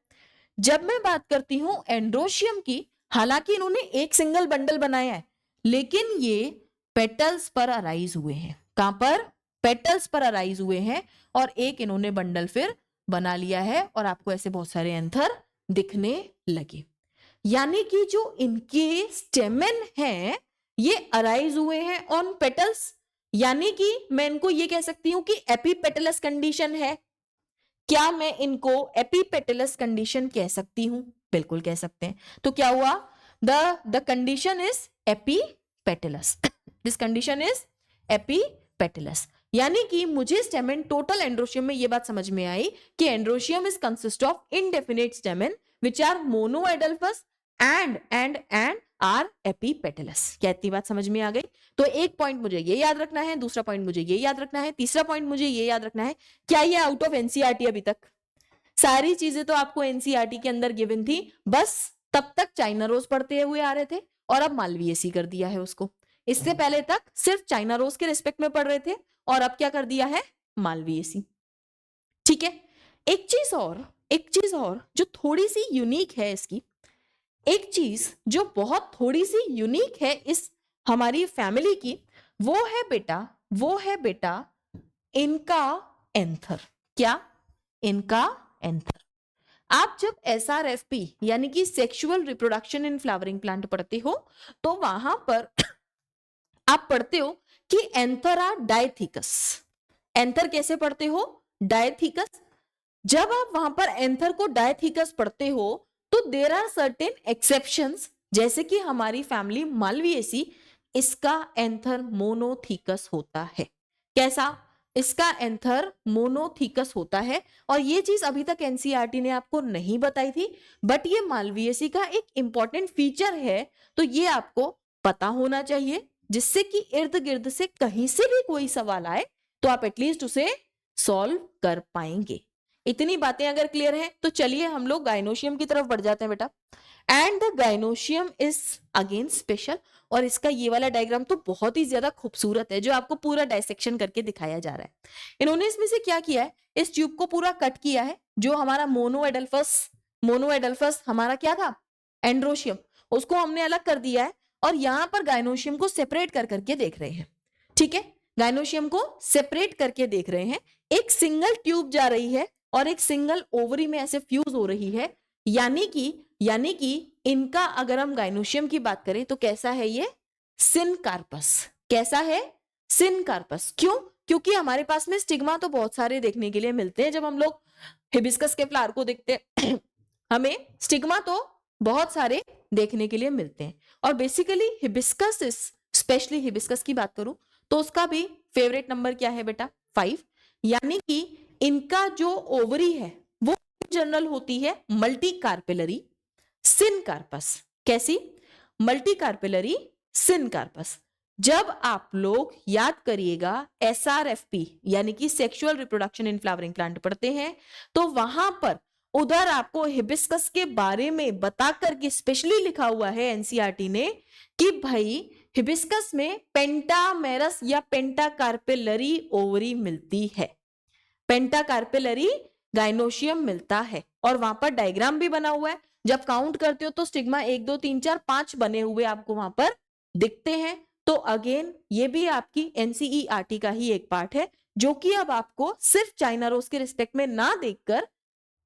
जब मैं बात करती हूं एंड्रोशियम की, हालांकि इन्होंने एक सिंगल बंडल बनाया है, लेकिन ये पेटल्स पर अराइज हुए हैं। कहां पर? पेटल्स पर अराइज हुए हैं, और एक इन्होंने बंडल फिर बना लिया है, और आपको ऐसे बहुत सारे एंथर दिखने लगे। यानी कि जो इनके स्टेमेन हैं, ये अराइज हुए हैं ऑन पेटल्स। यानी कि मैं इनको ये कह सकती हूं कि एपीपेटलस कंडीशन है। क्या मैं इनको एपीपेटलस कंडीशन कह सकती हूं? बिल्कुल कह सकते हैं। तो क्या हुआ? The condition is epipetalous. This condition is epipetalous. यानी कि मुझे स्टेमेन टोटल एंड्रोशियम में ये बात समझ में आई कि androecium is consist of indefinite stamen which are monadelphous and are epipetalous. क्या इतनी बात समझ में आ गई? तो एक पॉइंट मुझे ये याद रखना है, दूसरा पॉइंट मुझे ये याद रखना है, तीसरा पॉइंट मुझे ये याद रखना है। क्या ये आउट ऑफ एनसीईआरटी? अभी तक सारी चीजें तो आपको एनसीईआरटी के अंदर गिवन थी, बस तब तक चाइना रोज पढ़ते हुए आ रहे थे, और अब मालवियसी कर दिया है उसको। इससे पहले तक सिर्फ चाइना रोज के रिस्पेक्ट में पढ़ रहे थे, और अब क्या कर दिया है? मालवियसी। ठीक है, एक चीज और जो थोड़ी सी यूनिक है इसकी, एक चीज जो बहुत थोड़ी सी यूनिक है इस हमारी फैमिली की, वो है बेटा इनका एंथर। क्या? इनका एंथर। आप जब SRFP यानी कि sexual reproduction in flowering plant पढ़ते हो तो वहां पर आप पढ़ते हो कि एंथरा डायथिकस। एंथर कैसे पढ़ते हो? डायथिकस। जब आप वहां पर एंथर को डायथिकस पढ़ते हो तो देयर आर सर्टेन एक्सेप्शंस, जैसे कि हमारी फैमिली मालविएसी, इसका एंथर मोनोथीकस होता है। कैसा? इसका एंथर मोनोथीकस होता है। और ये चीज अभी तक एनसीईआरटी ने आपको नहीं बताई थी, बट ये मालविएसी का एक इंपॉर्टेंट फीचर है, तो ये आपको पता होना चाहिए, जिससे कि इर्द गिर्द से कहीं से भी कोई सवाल आए तो आप एटलीस्ट उसे सॉल्व कर पाएंगे। इतनी बातें अगर क्लियर है तो चलिए हम लोग गाइनोशियम की तरफ बढ़ जाते हैं बेटा। And the gynoecium is again special, और इसका ये वाला डायग्राम तो बहुत ही ज्यादा खूबसूरत है जो आपको पूरा डायसेक्शन करके दिखाया जा रहा है। इन्होंने इसमें से क्या किया है, इस ट्यूब को पूरा कट किया है। जो हमारा मोनो एडल्फस हमारा क्या था, एंड्रोशियम, उसको हमने अलग कर दिया है और यहां पर गाइनोशियम को सेपरेट कर करके देख रहे हैं। ठीक है, गाइनोशियम को सेपरेट करके देख रहे हैं। एक सिंगल ट्यूब जा रही है और एक सिंगल ओवरी में ऐसे फ्यूज हो रही है। यानी कि इनका अगर हम गाइनोशियम की बात करें तो कैसा है ये, सिनकार्पस। कैसा है, सिनकार्पस। क्यों? क्योंकि हमारे पास में स्टिग्मा तो बहुत सारे देखने के लिए मिलते हैं। जब हम लोग हिबिस्कस के फ्लावर को देखते हैं हमें स्टिग्मा तो बहुत सारे देखने के लिए मिलते हैं। और बेसिकली हिबिस्कस, स्पेशली हिबिस्कस की बात करूं तो उसका भी फेवरेट नंबर क्या है बेटा, 5। यानी कि इनका जो ओवरी है वो जनरल होती है मल्टी कार्पेलरी सिनकार्पस। कैसी? Multi carpellary syncarpous. जब आप लोग याद करिएगा SRFP यानी कि sexual reproduction in flowering plant पढ़ते हैं तो वहां पर उधर आपको हिबिस्कस के बारे में बता करके स्पेशली लिखा हुआ है एनसीईआरटी ने कि भाई हिबिस्कस में पेंटामेरस या पेंटाकार्पेलरी ओवरी मिलती है, पेंटाकार्पेलरी गाइनोशियम मिलता है। और वहां पर डायग्राम भी बना हुआ है। जब काउंट करते हो तो स्टिग्मा 1 2 3 4 5 बने हुए आपको वहां पर दिखते हैं। तो अगेन ये भी आपकी एनसीईआरटी का ही एक पार्ट है, जो कि अब आपको सिर्फ चाइना रोज के रिस्पेक्ट में ना देखकर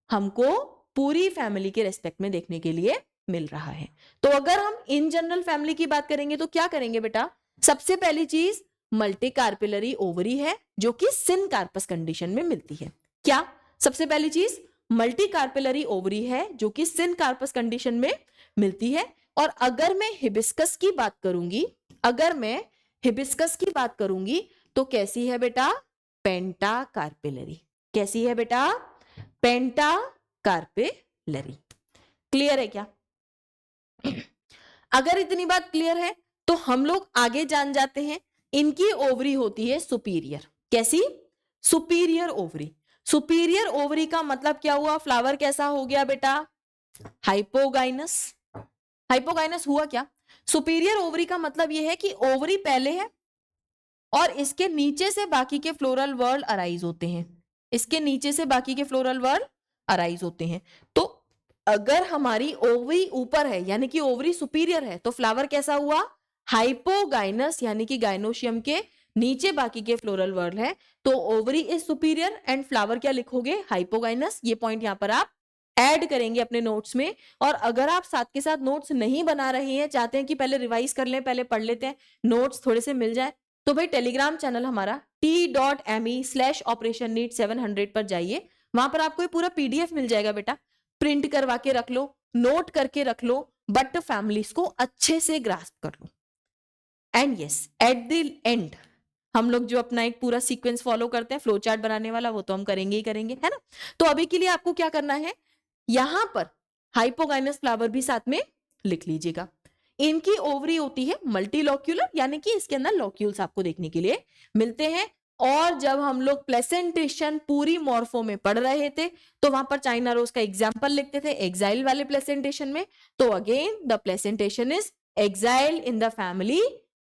हमको पूरी फैमिली के रेस्पेक्ट में देखने के लिए मिल रहा है। तो अगर हम इन जनरल फैमिली की बात करेंगे तो क्या करेंगे बेटा, सबसे पहली चीज मल्टी कार्पेलरी ओवरी है जो कि सिनकार्पस कंडीशन में मिलती है। क्या? सबसे पहली चीज मल्टी कार्पेलरी ओवरी है जो कि सिनकार्पस कंडीशन में मिलती है। और अगर मैं हिबिस्कस की बात करूंगी, तो कैसी है बेटा, पेंटाकार्पेलरी। कैसी है बेटा, पेंटाकार्पेलरी। क्लियर है क्या? अगर इतनी बात क्लियर है तो हम लोग आगे जान जाते हैं। इनकी ओवरी होती है सुपीरियर। कैसी? Superior ovary. सुपीरियर ओवरी का मतलब क्या हुआ, फ्लावर कैसा हो गया बेटा, हाइपोगाइनस। हाइपोगाइनस हुआ क्या? सुपीरियर ओवरी का मतलब यह है कि ओवरी पहले है और इसके नीचे से बाकी के फ्लोरल वर्ल्ड अराइज होते हैं। इसके नीचे से बाकी के फ्लोरल वर्ल्ड अराइज होते हैं। तो अगर हमारी ओवरी ऊपर है यानी कि ओवरी सुपीरियर है तो फ्लावर कैसा हुआ, हाइपोगाइनस, यानी कि गाइनोशियम के नीचे बाकी के फ्लोरल वर्ल्ड है। तो ovary is superior and flower क्या लिखोगे, हाइपोगाइनस। ये पॉइंट यहां पर आप ऐड करेंगे अपने नोट्स में। और अगर आप साथ के साथ नोट्स नहीं बना रहे हैं, चाहते हैं कि पहले रिवाइज कर लें, पहले पढ़ लेते हैं, नोट्स थोड़े से मिल जाए, तो भाई टेलीग्राम चैनल हमारा t.me/OperationNeet700 पर जाइए। वहां पर आपको ये पूरा PDF मिल जाएगा बेटा। प्रिंट करवा के रख लो, नोट करके रख लो, बट फैमिलीज को अच्छे से ग्रास्प कर लो। And yes, at the end हम लोग जो अपना एक पूरा सीक्वेंस फॉलो करते हैं फ्लो चार्ट बनाने वाला, वो तो हम करेंगे ही करेंगे, है ना। तो अभी के लिए आपको क्या करना है, यहां पर हाइपोगाइनस फ्लावर भी साथ में लिख लीजिएगा। इनकी ओवरी होती है मल्टीलॉक्यूलर, यानी कि इसके अंदर लॉक्यूल्स आपको देखने के लिए मिलते हैं। और जब हम लोग प्लेसेंटेशन पूरी मॉर्फो में पढ़ रहे थे तो वहां पर चाइना रोज का एग्जाम्पल लिखते थे एक्साइल वाले प्लेसेंटेशन में। तो again the placentation is axile in the family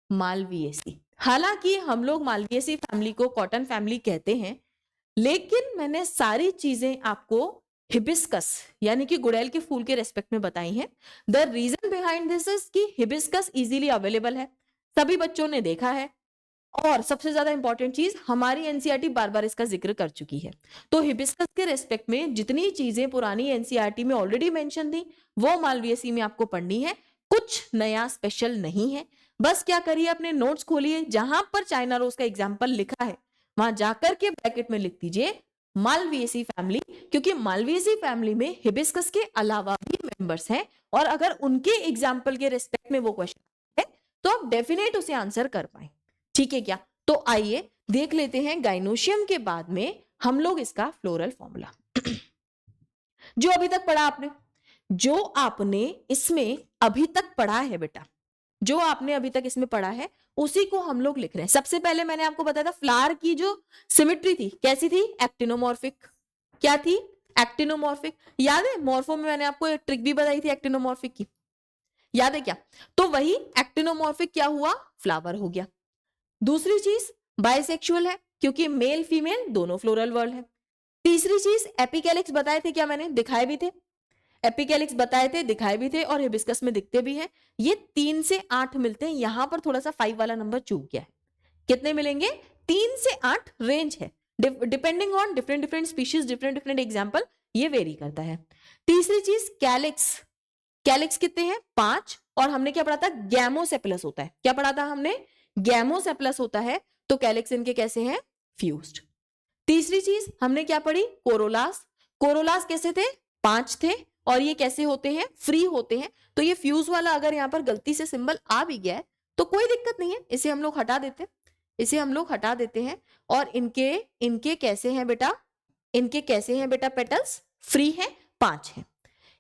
Malvaceae. हालांकि हम लोग मालविएसी फैमिली को कॉटन फैमिली कहते हैं, लेकिन मैंने सारी चीजें आपको हिबिस्कस यानी कि गुड़ैल के फूल के रेस्पेक्ट में बताई हैं। The reason behind this is कि हिबिस्कस इजीली अवेलेबल है, सभी बच्चों ने देखा है, और सबसे ज्यादा इंपॉर्टेंट चीज हमारी एनसीईआरटी बार बार इसका जिक्र कर चुकी है। तो हिबिस्कस के रेस्पेक्ट में जितनी चीजें पुरानी एनसीईआरटी में ऑलरेडी मेंशन थी वो मालवीएसी में आपको पढ़नी है, कुछ नया स्पेशल नहीं है। बस क्या करिए, अपने नोट्स खोलिए, जहां पर चाइना रोज का एग्जाम्पल लिखा है वहां जाकर के ब्रैकेट में लिख दीजिए मालवीएसी फैमिली, क्योंकि मालवीएसी फैमिली में हिबिस्कस के अलावा भी मेंबर्स हैं, और अगर उनके एग्जाम्पल के रेस्पेक्ट में वो क्वेश्चन है तो आप डेफिनेट उसे आंसर कर पाए। ठीक है क्या? तो आइए देख लेते हैं गाइनोशियम के बाद में हम लोग इसका फ्लोरल फॉर्मूला। जो अभी तक पढ़ा आपने, जो आपने इसमें अभी तक पढ़ा है बेटा, जो आपने अभी तक इसमें पढ़ा है उसी को हम लोग लिख रहे हैं। सबसे पहले मैंने आपको बताया था फ्लावर की जो सिमेट्री थी कैसी थी, एक्टिनोमॉर्फिक। क्या थी? एक्टिनोमॉर्फिक। याद है मॉर्फो में मैंने आपको एक ट्रिक भी बताई थी एक्टिनोमॉर्फिक की, याद है क्या? तो वही एक्टिनोमॉर्फिक क्या हुआ, फ्लावर हो गया। दूसरी चीज बाइसेक्सुअल है, क्योंकि मेल फीमेल दोनों फ्लोरल वर्ड है। तीसरी चीज एपिकैलिक्स बताए थे क्या, मैंने दिखाए भी थे, एपिकैलिक्स बताए थे, दिखाए भी थे, और हिबिस्कस में दिखते भी हैं। ये 3 से 8 मिलते हैं, यहां पर थोड़ा सा 5 वाला नंबर चूक गया है। कितने मिलेंगे? 3 से 8 रेंज है, depending on different different species, different different example, ये वेरी करता है। तीसरी चीज कैलिक्स, कैलिक्स कितने हैं? 5, और हमने क्या पढ़ा था, गैमोसेपलस होता है। क्या पढ़ा था हमने? गैमोसेपलस होता है, तो कैलिक्स इनके कैसे हैं? फ्यूज्ड। तीसरी चीज हमने क्या पढ़ी, कोरोलास। कोरोलास कैसे थे? 5 थे, और ये कैसे होते हैं? फ्री होते हैं। तो ये फ्यूज वाला अगर यहाँ पर गलती से सिंबल आ भी गया है तो कोई दिक्कत नहीं है, इसे हम लोग हटा देते हैं, इसे हम लोग हटा देते हैं। और इनके इनके कैसे हैं बेटा, इनके कैसे हैं बेटा पेटल्स? फ्री है, 5 हैं।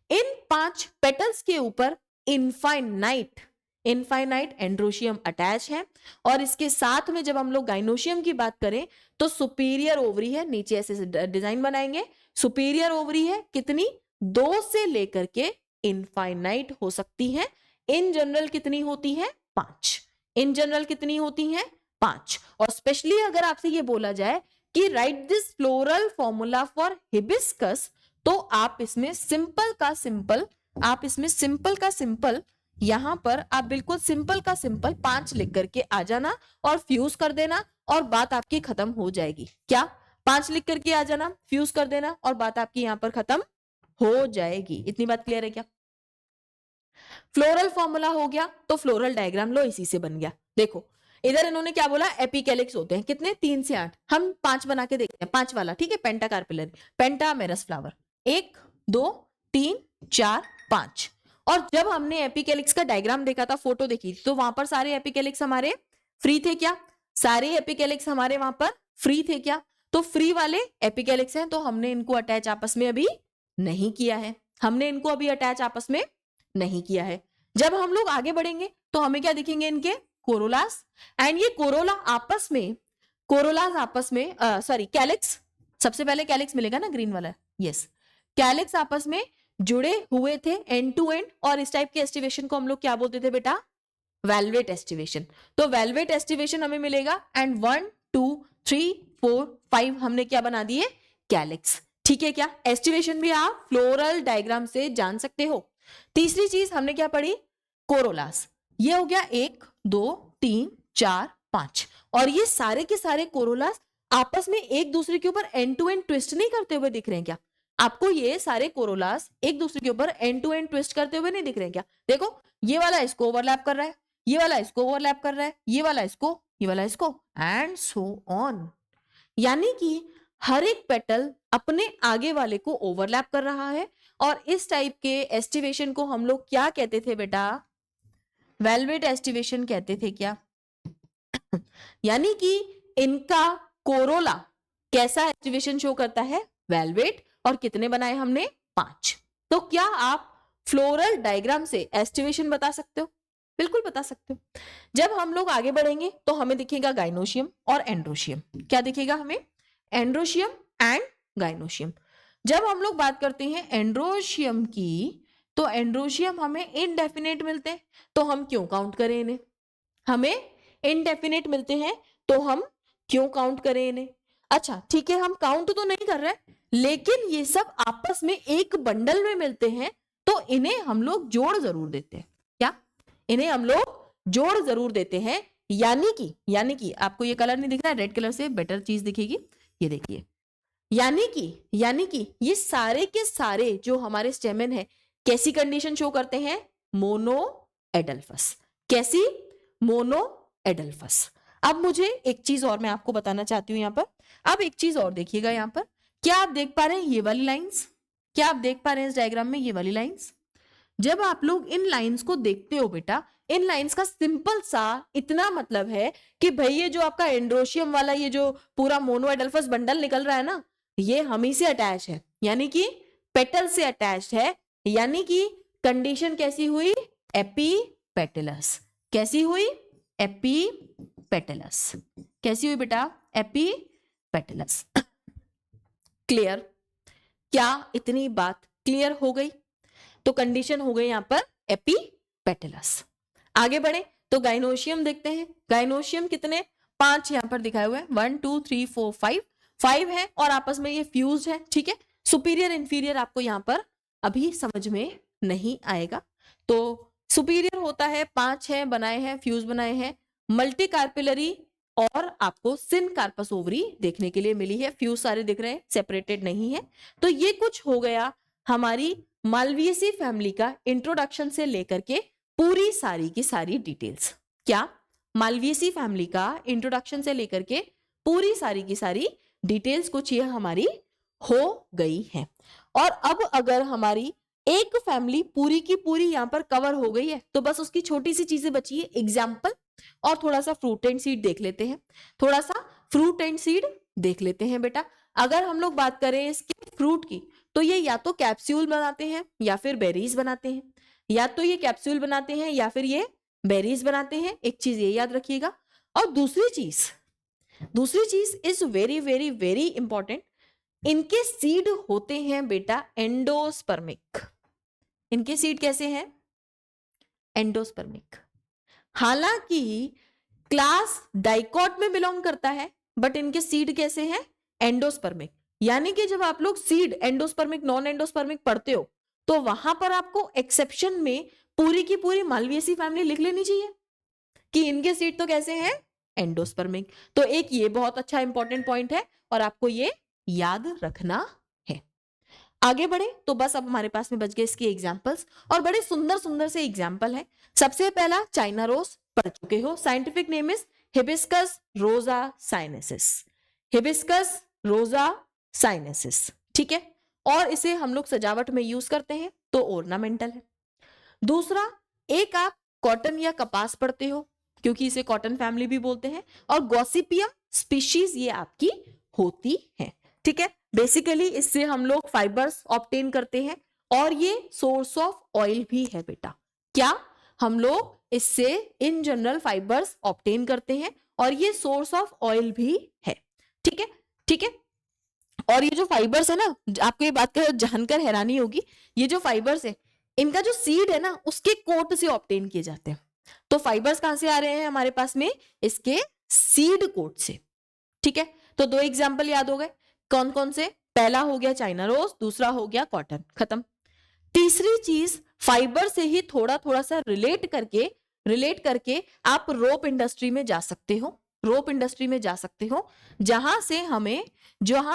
इन 5 पेटल्स के ऊपर इनफाइनाइट इनफाइनाइट एंड्रोशियम अटैच है, और इसके साथ में जब हम लोग गाइनोशियम की बात करें तो सुपीरियर ओवरी है, नीचे ऐसे डिजाइन बनाएंगे, सुपीरियर ओवरी है कितनी? 2 से लेकर के इनफाइनाइट हो सकती है। इन जनरल कितनी होती है? 5। इन जनरल कितनी होती है? 5। और स्पेशली अगर आपसे ये बोला जाए कि right this floral formula for hibiscus, तो आप इसमें सिंपल का सिंपल, आप इसमें सिंपल का सिंपल, यहां पर आप बिल्कुल सिंपल का सिंपल 5 लिख करके आ जाना और फ्यूज कर देना, और बात आपकी खत्म हो जाएगी। क्या? 5 लिख करके आ जाना, फ्यूज कर देना, और बात आपकी यहां पर खत्म हो जाएगी। इतनी बात क्लियर है क्या? फ्लोरल फॉर्मूला हो गया, तो फ्लोरल डायग्राम लो इसी से बन गया। देखो इधर इन्होंने क्या बोला, एपिकैलिक्स होते हैं कितने? 3 से 8। हम 5 बना के देखते हैं, 5 वाला, ठीक है, पेंटाकार्पिलरी, पेंटामेरस फ्लावर, 1 2 3 4 5। और जब हमने एपिकैलिक्स का डायग्राम देखा था, फोटो देखी थी, तो वहां पर सारे एपिकैलिक्स हमारे फ्री थे क्या? सारे एपिकैलिक्स हमारे वहां पर फ्री थे क्या? तो फ्री वाले एपिकैलिक्स हैं, तो हमने इनको अटैच आपस में अभी नहीं किया है, हमने इनको अभी अटैच आपस में नहीं किया है। जब हम लोग आगे बढ़ेंगे तो हमें क्या दिखेंगे? इनके कोरोलास, एंड ये कोरोला आपस में, कोरोलास आपस में, सॉरी कैलिक्स, सबसे पहले कैलिक्स मिलेगा ना ग्रीन वाला, यस, कैलिक्स आपस में जुड़े हुए थे एंड टू एंड, और इस टाइप के एस्टिवेशन को हम लोग क्या बोलते थे बेटा? Velvet aestivation. तो वेलवेट एस्टिवेशन हमें मिलेगा, एंड 1 2 3 4 5 हमने क्या बना दिए? कैलिक्स। ठीक है क्या? एस्टिवेशन भी आप फ्लोरल डायग्राम से जान सकते हो। तीसरी चीज हमने क्या पढ़ी? कोरोलास। ये हो गया 1 2 3 4 5, और ये सारे के सारे कोरोलास आपस में एक दूसरे के ऊपर एंड टू एंड ट्विस्ट नहीं करते हुए दिख रहे हैं क्या? आपको ये सारे कोरोलास एक दूसरे के ऊपर एंड टू एंड ट्विस्ट करते हुए नहीं दिख रहे हैं क्या? देखो ये वाला इसको ओवरलैप कर रहा है, ये वाला इसको ओवरलैप कर रहा है, ये वाला इसको, ये वाला इसको, एंड सो ऑन। यानी कि हर एक पेटल अपने आगे वाले को ओवरलैप कर रहा है, और इस टाइप के एस्टिवेशन को हम लोग क्या कहते थे बेटा? वेलवेट एस्टिवेशन कहते थे क्या? यानी कि इनका कोरोला कैसा एस्टिवेशन शो करता है? वेलवेट। और कितने बनाए हमने? 5। तो क्या आप फ्लोरल डायग्राम से एस्टिवेशन बता सकते हो? बिल्कुल बता सकते हो। जब हम लोग आगे बढ़ेंगे तो हमें दिखेगा गाइनोशियम और एंड्रोशियम। क्या दिखेगा हमें? Androecium and gynoecium. जब हम लोग बात करते हैं एंड्रोशियम की, तो एंड्रोशियम हमें इनडेफिनेट मिलते हैं, तो हम क्यों काउंट करें इन्हें? हमें इनडेफिनेट मिलते हैं तो हम क्यों काउंट करें इन्हें? अच्छा ठीक है, हम काउंट तो नहीं कर रहे हैं, लेकिन ये सब आपस में एक बंडल में मिलते हैं, तो इन्हें हम लोग जोड़ जरूर देते हैं। क्या? इन्हें हम लोग जोड़ जरूर देते हैं। यानी कि आपको ये कलर नहीं दिख रहा है, रेड कलर से बेटर चीज दिखेगी, ये देखिए। यानी कि ये सारे के सारे जो हमारे स्टेमेन है कैसी कंडीशन शो करते हैं? Monadelphous. कैसी? Monadelphous. अब मुझे एक चीज और मैं आपको बताना चाहती हूं यहां पर। अब एक चीज और देखिएगा यहां पर, क्या आप देख पा रहे हैं ये वाली लाइंस? क्या आप देख पा रहे हैं इस डायग्राम में ये वाली लाइंस? जब आप लोग इन लाइंस को देखते हो बेटा, इन लाइंस का सिंपल सा इतना मतलब है कि भाई ये जो आपका एंड्रोशियम वाला ये जो पूरा मोनो एडल्फस बंडल निकल रहा है ना, ये हम ही से अटैच है, यानी कि पेटल से अटैच्ड है। यानी कि कंडीशन कैसी हुई? एपीपेटलस। कैसी हुई? एपीपेटलस। कैसी हुई बेटा? एपीपेटलस। क्लियर? क्या इतनी बात क्लियर हो गई? तो कंडीशन हो गई यहां पर एपीपेटलस। आगे बढ़े तो गाइनोशियम देखते हैं। गाइनोशियम कितने? 5 यहां पर दिखाए हुए हैं, 1 2 3 4 5। 5 है और आपस में ये फ्यूज है, ठीक है। सुपीरियर इंफीरियर आपको यहां पर अभी समझ में नहीं आएगा। तो सुपीरियर होता है, 5 है बनाए हैं, फ्यूज बनाए हैं। मल्टी कार्पिलरी और आपको सिन कार्पस ओवरी देखने के लिए मिली है। फ्यूज सारे दिख रहे हैं, सेपरेटेड नहीं है। तो ये कुछ हो गया हमारी मालवीएसी फैमिली का इंट्रोडक्शन से लेकर के पूरी सारी की सारी डिटेल्स। क्या? मालवीएसी फैमिली का इंट्रोडक्शन से लेकर के पूरी सारी की सारी डिटेल्स कुछ ये हमारी हो गई है। और अब अगर हमारी एक फैमिली पूरी की पूरी यहां पर कवर हो गई है, तो बस उसकी छोटी सी चीजें बची है, एग्जाम्पल और थोड़ा सा फ्रूट एंड सीड देख लेते हैं। थोड़ा सा फ्रूट एंड सीड देख लेते हैं बेटा। अगर हम लोग बात करें इसके फ्रूट की, तो ये या तो कैप्सूल बनाते हैं या फिर बेरीज बनाते हैं। या तो ये कैप्सूल बनाते हैं या फिर ये बेरीज बनाते हैं, एक चीज ये याद रखिएगा। और दूसरी चीज is very very very important, इनके सीड होते हैं बेटा एंडोस्पर्मिक। इनके सीड कैसे हैं? एंडोस्पर्मिक। हालांकि क्लास डाइकॉट में बिलोंग करता है, बट इनके सीड कैसे हैं? एंडोस्पर्मिक। यानी कि जब आप लोग सीड एंडोस्पर्मिक नॉन एंडोस्पर्मिक पढ़ते हो, तो वहां पर आपको एक्सेप्शन में पूरी की पूरी मालवीएसी फैमिली लिख लेनी चाहिए कि इनके सीड तो कैसे हैं? एंडोस्पर्मिक। तो एक ये बहुत अच्छा इंपॉर्टेंट पॉइंट है और आपको ये याद रखना है। आगे बढ़े तो बस अब हमारे पास में बच गए इसके एग्जाम्पल्स, और बड़े सुंदर सुंदर से एग्जाम्पल है। सबसे पहला चाइना रोज पढ़ चुके हो, साइंटिफिक नेम इज हिबिस्कस रोजा साइनेसिस। हिबिस्कस रोजा साइनेसिस, ठीक है। और इसे हम लोग सजावट में यूज करते हैं, तो ऑर्नामेंटल है। दूसरा, एक आप कॉटन या कपास पढ़ते हो, क्योंकि इसे कॉटन फैमिली भी बोलते हैं, और गॉसिपियम स्पीशीज ये आपकी होती है, ठीक है। बेसिकली इससे हम लोग फाइबर्स ऑब्टेन करते हैं, और ये सोर्स ऑफ ऑयल भी है बेटा। क्या? हम लोग इससे इन जनरल फाइबर्स ऑब्टेन करते हैं, और ये सोर्स ऑफ ऑयल भी है, ठीक है, ठीक है। और ये जो फाइबर्स है ना, आपको ये बात कर जानकर हैरानी होगी, ये जो फाइबर्स है इनका जो सीड है ना, उसके कोट से ऑब्टेन किए जाते हैं। तो फाइबर्स कहां से आ रहे हैं हमारे पास में? इसके सीड कोट से, ठीक है। तो 2 एग्जांपल याद हो गए, कौन कौन से? पहला हो गया चाइना रोज, दूसरा हो गया कॉटन, खत्म। तीसरी चीज, फाइबर से ही थोड़ा थोड़ा सा रिलेट करके आप रोप इंडस्ट्री में जा सकते हो। रोप इंडस्ट्री में जा सकते हो, जहां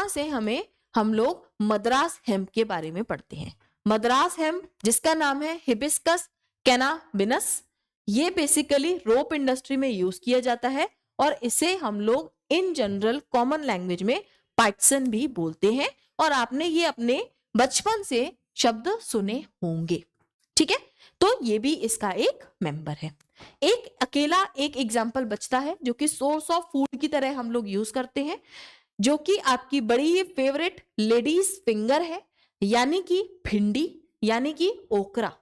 से हमें हम लोग मद्रास हेम्प के बारे में पढ़ते हैं। मद्रास हेम्प, जिसका नाम है हिबिस्कस कैनाबिनस, ये बेसिकली रोप इंडस्ट्री में यूज किया जाता है, और इसे हम लोग इन जनरल कॉमन लैंग्वेज में पाइटसन भी बोलते हैं। और आपने ये अपने बचपन से शब्द सुने होंगे, ठीक है। तो ये भी इसका एक मेंबर है। एक अकेला एक एग्जाम्पल बचता है, जो कि सोर्स ऑफ फूड की तरह हम लोग यूज करते हैं, जो कि आपकी बड़ी ही फेवरेट लेडीज फिंगर है, यानी कि भिंडी, यानी कि ओकरा,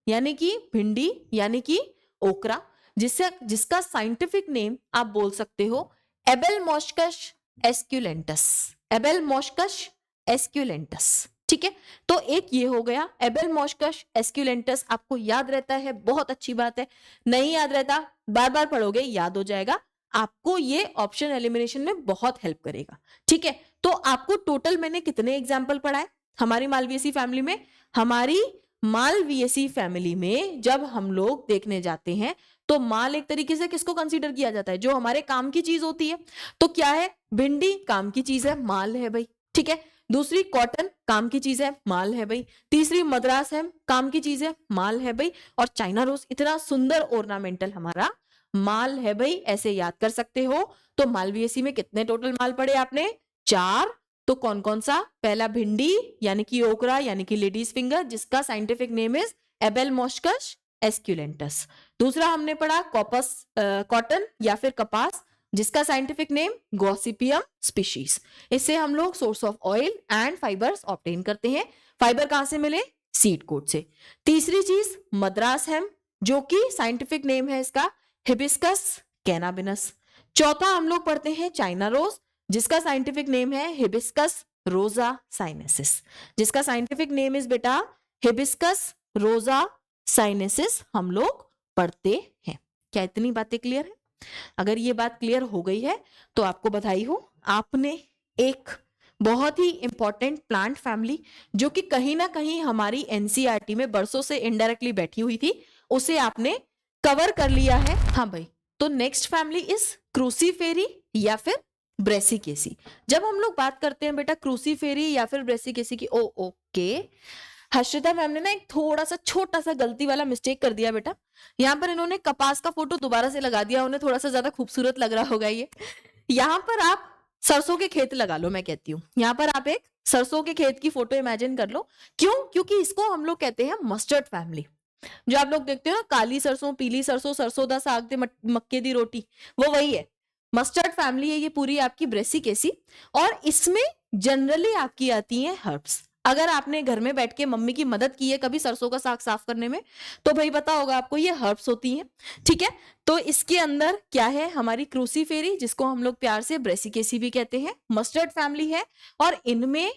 यानी कि भिंडी, यानी कि ओकरा, जिसका साइंटिफिक नेम आप बोल सकते हो एबेलमोस्कस एस्क्युलेंटस। एबेलमोस्कस एस्क्युलेंटस, ठीक है। तो एक ये हो गया एबेलमोस्कस एस्क्युलेंटस, आपको याद रहता है, बहुत अच्छी बात है। नहीं याद रहता, बार बार पढ़ोगे याद हो जाएगा, आपको ये ऑप्शन एलिमिनेशन में बहुत हेल्प करेगा, ठीक है। तो आपको टोटल मैंने कितने एग्जाम्पल पढ़ाए हमारी मालवीएसी फैमिली में? हमारी मालवीएसी फैमिली में जब हम लोग देखने जाते हैं तो माल एक तरीके से किसको कंसीडर किया जाता है? जो हमारे काम की चीज होती है। तो क्या है? भिंडी काम की चीज है, माल है भाई, ठीक है। दूसरी कॉटन काम की चीज है, माल है भाई। तीसरी मद्रास है काम की चीज है, माल है भाई। और चाइना रोज इतना सुंदर ऑर्नामेंटल हमारा माल है भाई, ऐसे याद कर सकते हो। तो मालवीएसी में कितने टोटल माल पढ़े आपने? 4। तो कौन कौन सा? पहला भिंडी यानी कि ओकरा यानी कि लेडीज फिंगर, जिसका साइंटिफिक नेम इज एबेलमोस्कस एस्क्यूलेंटस। दूसरा हमने पढ़ा कॉपस कॉटन या फिर कपास, जिसका साइंटिफिक नेम गॉसिपियम स्पीशीज। इससे हम लोग source of oil and fibres obtain करते हैं। फाइबर कहां से मिले? सीड कोट से। तीसरी चीज मद्रास हेम, जो कि साइंटिफिक नेम है इसका हिबिस्कस कैनाबिनस। चौथा हम लोग पढ़ते हैं चाइना रोज, जिसका साइंटिफिक नेम है हिबिस्कस रोजा साइनेसिस, जिसका साइंटिफिक नेम इज बेटा हिबिस्कस रोजा साइनेसिस हम लोग पढ़ते हैं। क्या इतनी बातें क्लियर है? अगर ये बात क्लियर हो गई है तो आपको बधाई हो, आपने एक बहुत ही इंपॉर्टेंट प्लांट फैमिली जो कि कहीं ना कहीं हमारी एनसीईआरटी में बरसों से इनडायरेक्टली बैठी हुई थी, उसे आपने कवर कर लिया है। हाँ भाई, तो नेक्स्ट फैमिली इज क्रूसीफेरी या फिर ब्रेसिकेसी। जब हम लोग बात करते हैं बेटा क्रूसीफेरी या फिर ब्रेसिकेसी की, ओके हर्षिता मैम ने ना एक थोड़ा सा छोटा सा गलती वाला मिस्टेक कर दिया बेटा। यहाँ पर इन्होंने कपास का फोटो दोबारा से लगा दिया, उन्हें थोड़ा सा ज्यादा खूबसूरत लग रहा होगा ये। यहाँ पर आप सरसों के खेत लगा लो, मैं कहती हूँ यहाँ पर आप एक सरसों के खेत की फोटो इमेजिन कर लो। क्यों? क्योंकि इसको हम लोग कहते हैं मस्टर्ड फैमिली। जो आप लोग देखते हो ना काली सरसों, पीली सरसों, सरसों दा साग दे मक्के दी रोटी, वो वही है। मस्टर्ड फैमिली है ये पूरी आपकी ब्रेसिकेसी। और इसमें जनरली आपकी आती है हर्ब्स। अगर आपने घर में बैठ के मम्मी की मदद की है कभी सरसों का साग साफ करने में, तो भाई पता होगा आपको ये हर्ब्स होती हैं, ठीक है। तो इसके अंदर क्या है? हमारी क्रूसीफेरी, जिसको हम लोग प्यार से ब्रेसिकेसी भी कहते हैं, मस्टर्ड फैमिली है। और इनमें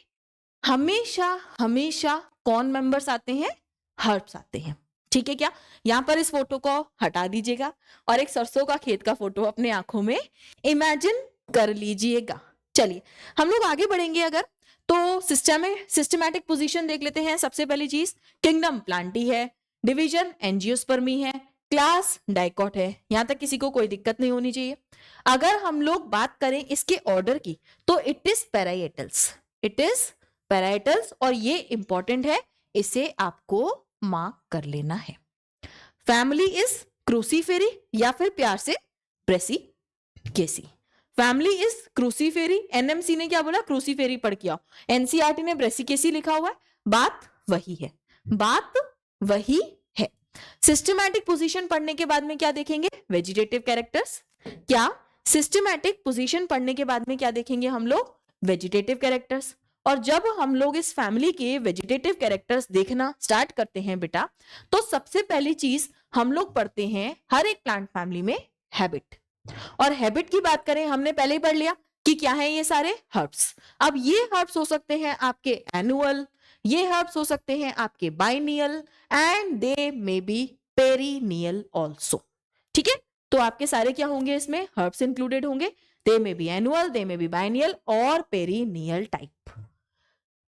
हमेशा हमेशा कौन मेंबर्स आते हैं? हर्ब्स आते हैं, ठीक है क्या? यहां पर इस फोटो को हटा दीजिएगा और एक सरसों का खेत का फोटो अपने आंखों में इमेजिन कर लीजिएगा। चलिए हम लोग आगे बढ़ेंगे। अगर तो सिस्टमैटिक पोजीशन देख लेते हैं। सबसे पहली चीज किंगडम प्लांटी है, डिवीजन एंजियोस्पर्मी है, क्लास डाइकॉट है। यहां तक किसी को कोई दिक्कत नहीं होनी चाहिए। अगर हम लोग बात करें इसके ऑर्डर की तो इट इज पैराइटल्स, इट इज पैराइटल्स। और ये इंपॉर्टेंट है, इसे आपको मार्क कर लेना है। फैमिली इज क्रूसीफेरी या फिर प्यार से Brassicaceae. Family is Cruciferae. NMC ने क्या बोला? क्रूसीफेरी पढ़ के आओ। एनसीईआरटी ने ब्रेसिकेसी लिखा हुआ है। बात वही है, बात वही है। सिस्टमैटिक पोजीशन पढ़ने के बाद में क्या देखेंगे? Vegetative characters. क्या? सिस्टमैटिक पोजीशन पढ़ने के बाद में क्या देखेंगे हम लोग? Vegetative characters. और जब हम लोग इस फैमिली के वेजिटेटिव कैरेक्टर्स देखना स्टार्ट करते हैं बेटा, तो सबसे पहली चीज हम लोग पढ़ते हैं हर एक प्लांट फैमिली में हैबिट। और हैबिट की बात करें, हमने पहले ही पढ़ लिया कि क्या है ये सारे हर्ब्स। अब ये हर्ब्स हो सकते हैं आपके एनुअल, ये हर्ब्स हो सकते हैं आपके biennial, and they may be perennial also, ठीक है। तो आपके सारे क्या होंगे इसमें? हर्ब्स इंक्लूडेड होंगे। They may be annual, they may be biennial और पेरिनियल टाइप।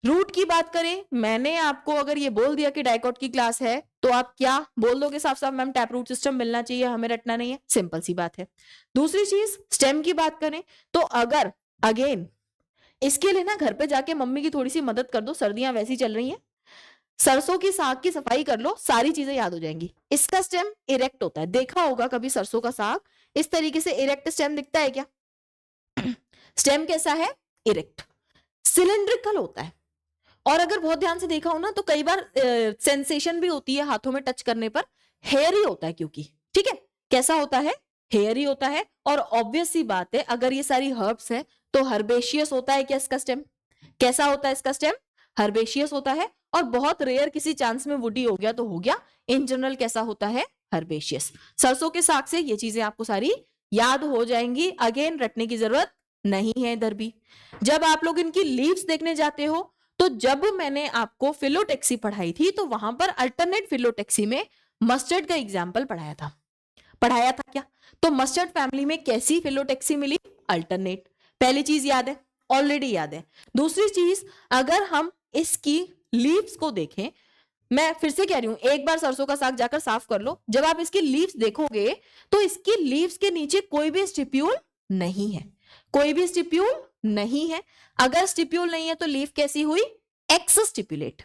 रूट की बात करें, मैंने आपको अगर ये बोल दिया कि डाइकॉट की क्लास है तो आप क्या बोल दोगे? साफ साफ मैम टैप रूट सिस्टम मिलना चाहिए, हमें रटना नहीं है। सिंपल सी बात है। दूसरी चीज स्टेम की बात करें तो अगर अगेन इसके लिए ना घर पे जाके मम्मी की थोड़ी सी मदद कर दो, सर्दियां वैसी चल रही हैं, सरसों की साग की सफाई कर लो, सारी चीजें याद हो जाएंगी। इसका स्टेम इरेक्ट होता है, देखा होगा कभी सरसों का साग इस तरीके से इरेक्ट स्टेम दिखता है क्या? स्टेम कैसा है? इरेक्ट, सिलिंड्रिकल होता है। और अगर बहुत ध्यान से देखा हो ना तो कई बार सेंसेशन भी होती है हाथों में टच करने पर, हेयरी होता है क्योंकि, ठीक है। कैसा होता है? हेयरी होता है। और ऑब्वियस सी बात है, अगर ये सारी हर्ब्स है तो हर्बेशियस होता है क्या इसका स्टेम? कैसा होता है इसका स्टेम? हर्बेशियस होता है। और बहुत रेयर किसी चांस में वुडी हो गया तो हो गया, इन जनरल कैसा होता है? हर्बेशियस। सरसों के साग से ये चीजें आपको सारी याद हो जाएंगी, अगेन रटने की जरूरत नहीं है इधर भी। जब आप लोग इनकी लीव्स देखने जाते हो तो जब मैंने आपको फिलोटेक्सी पढ़ाई थी तो वहां पर अल्टरनेट फिलोटेक्सी में मस्टर्ड का एग्जाम्पल पढ़ाया था क्या? तो मस्टर्ड फैमिली में कैसी फिलोटेक्सी मिली? अल्टरनेट। पहली चीज याद है, ऑलरेडी याद है। दूसरी चीज, अगर हम इसकी लीव्स को देखें, मैं फिर से कह रही हूं, एक बार सरसों का साग जाकर साफ कर लो, जब आप इसकी लीव्स देखोगे तो इसकी लीव्स के नीचे कोई भी स्टिप्यूल नहीं है, कोई भी स्टिप्यूल नहीं है। अगर स्टिप्यूल नहीं है तो लीफ कैसी हुई? X stipulate.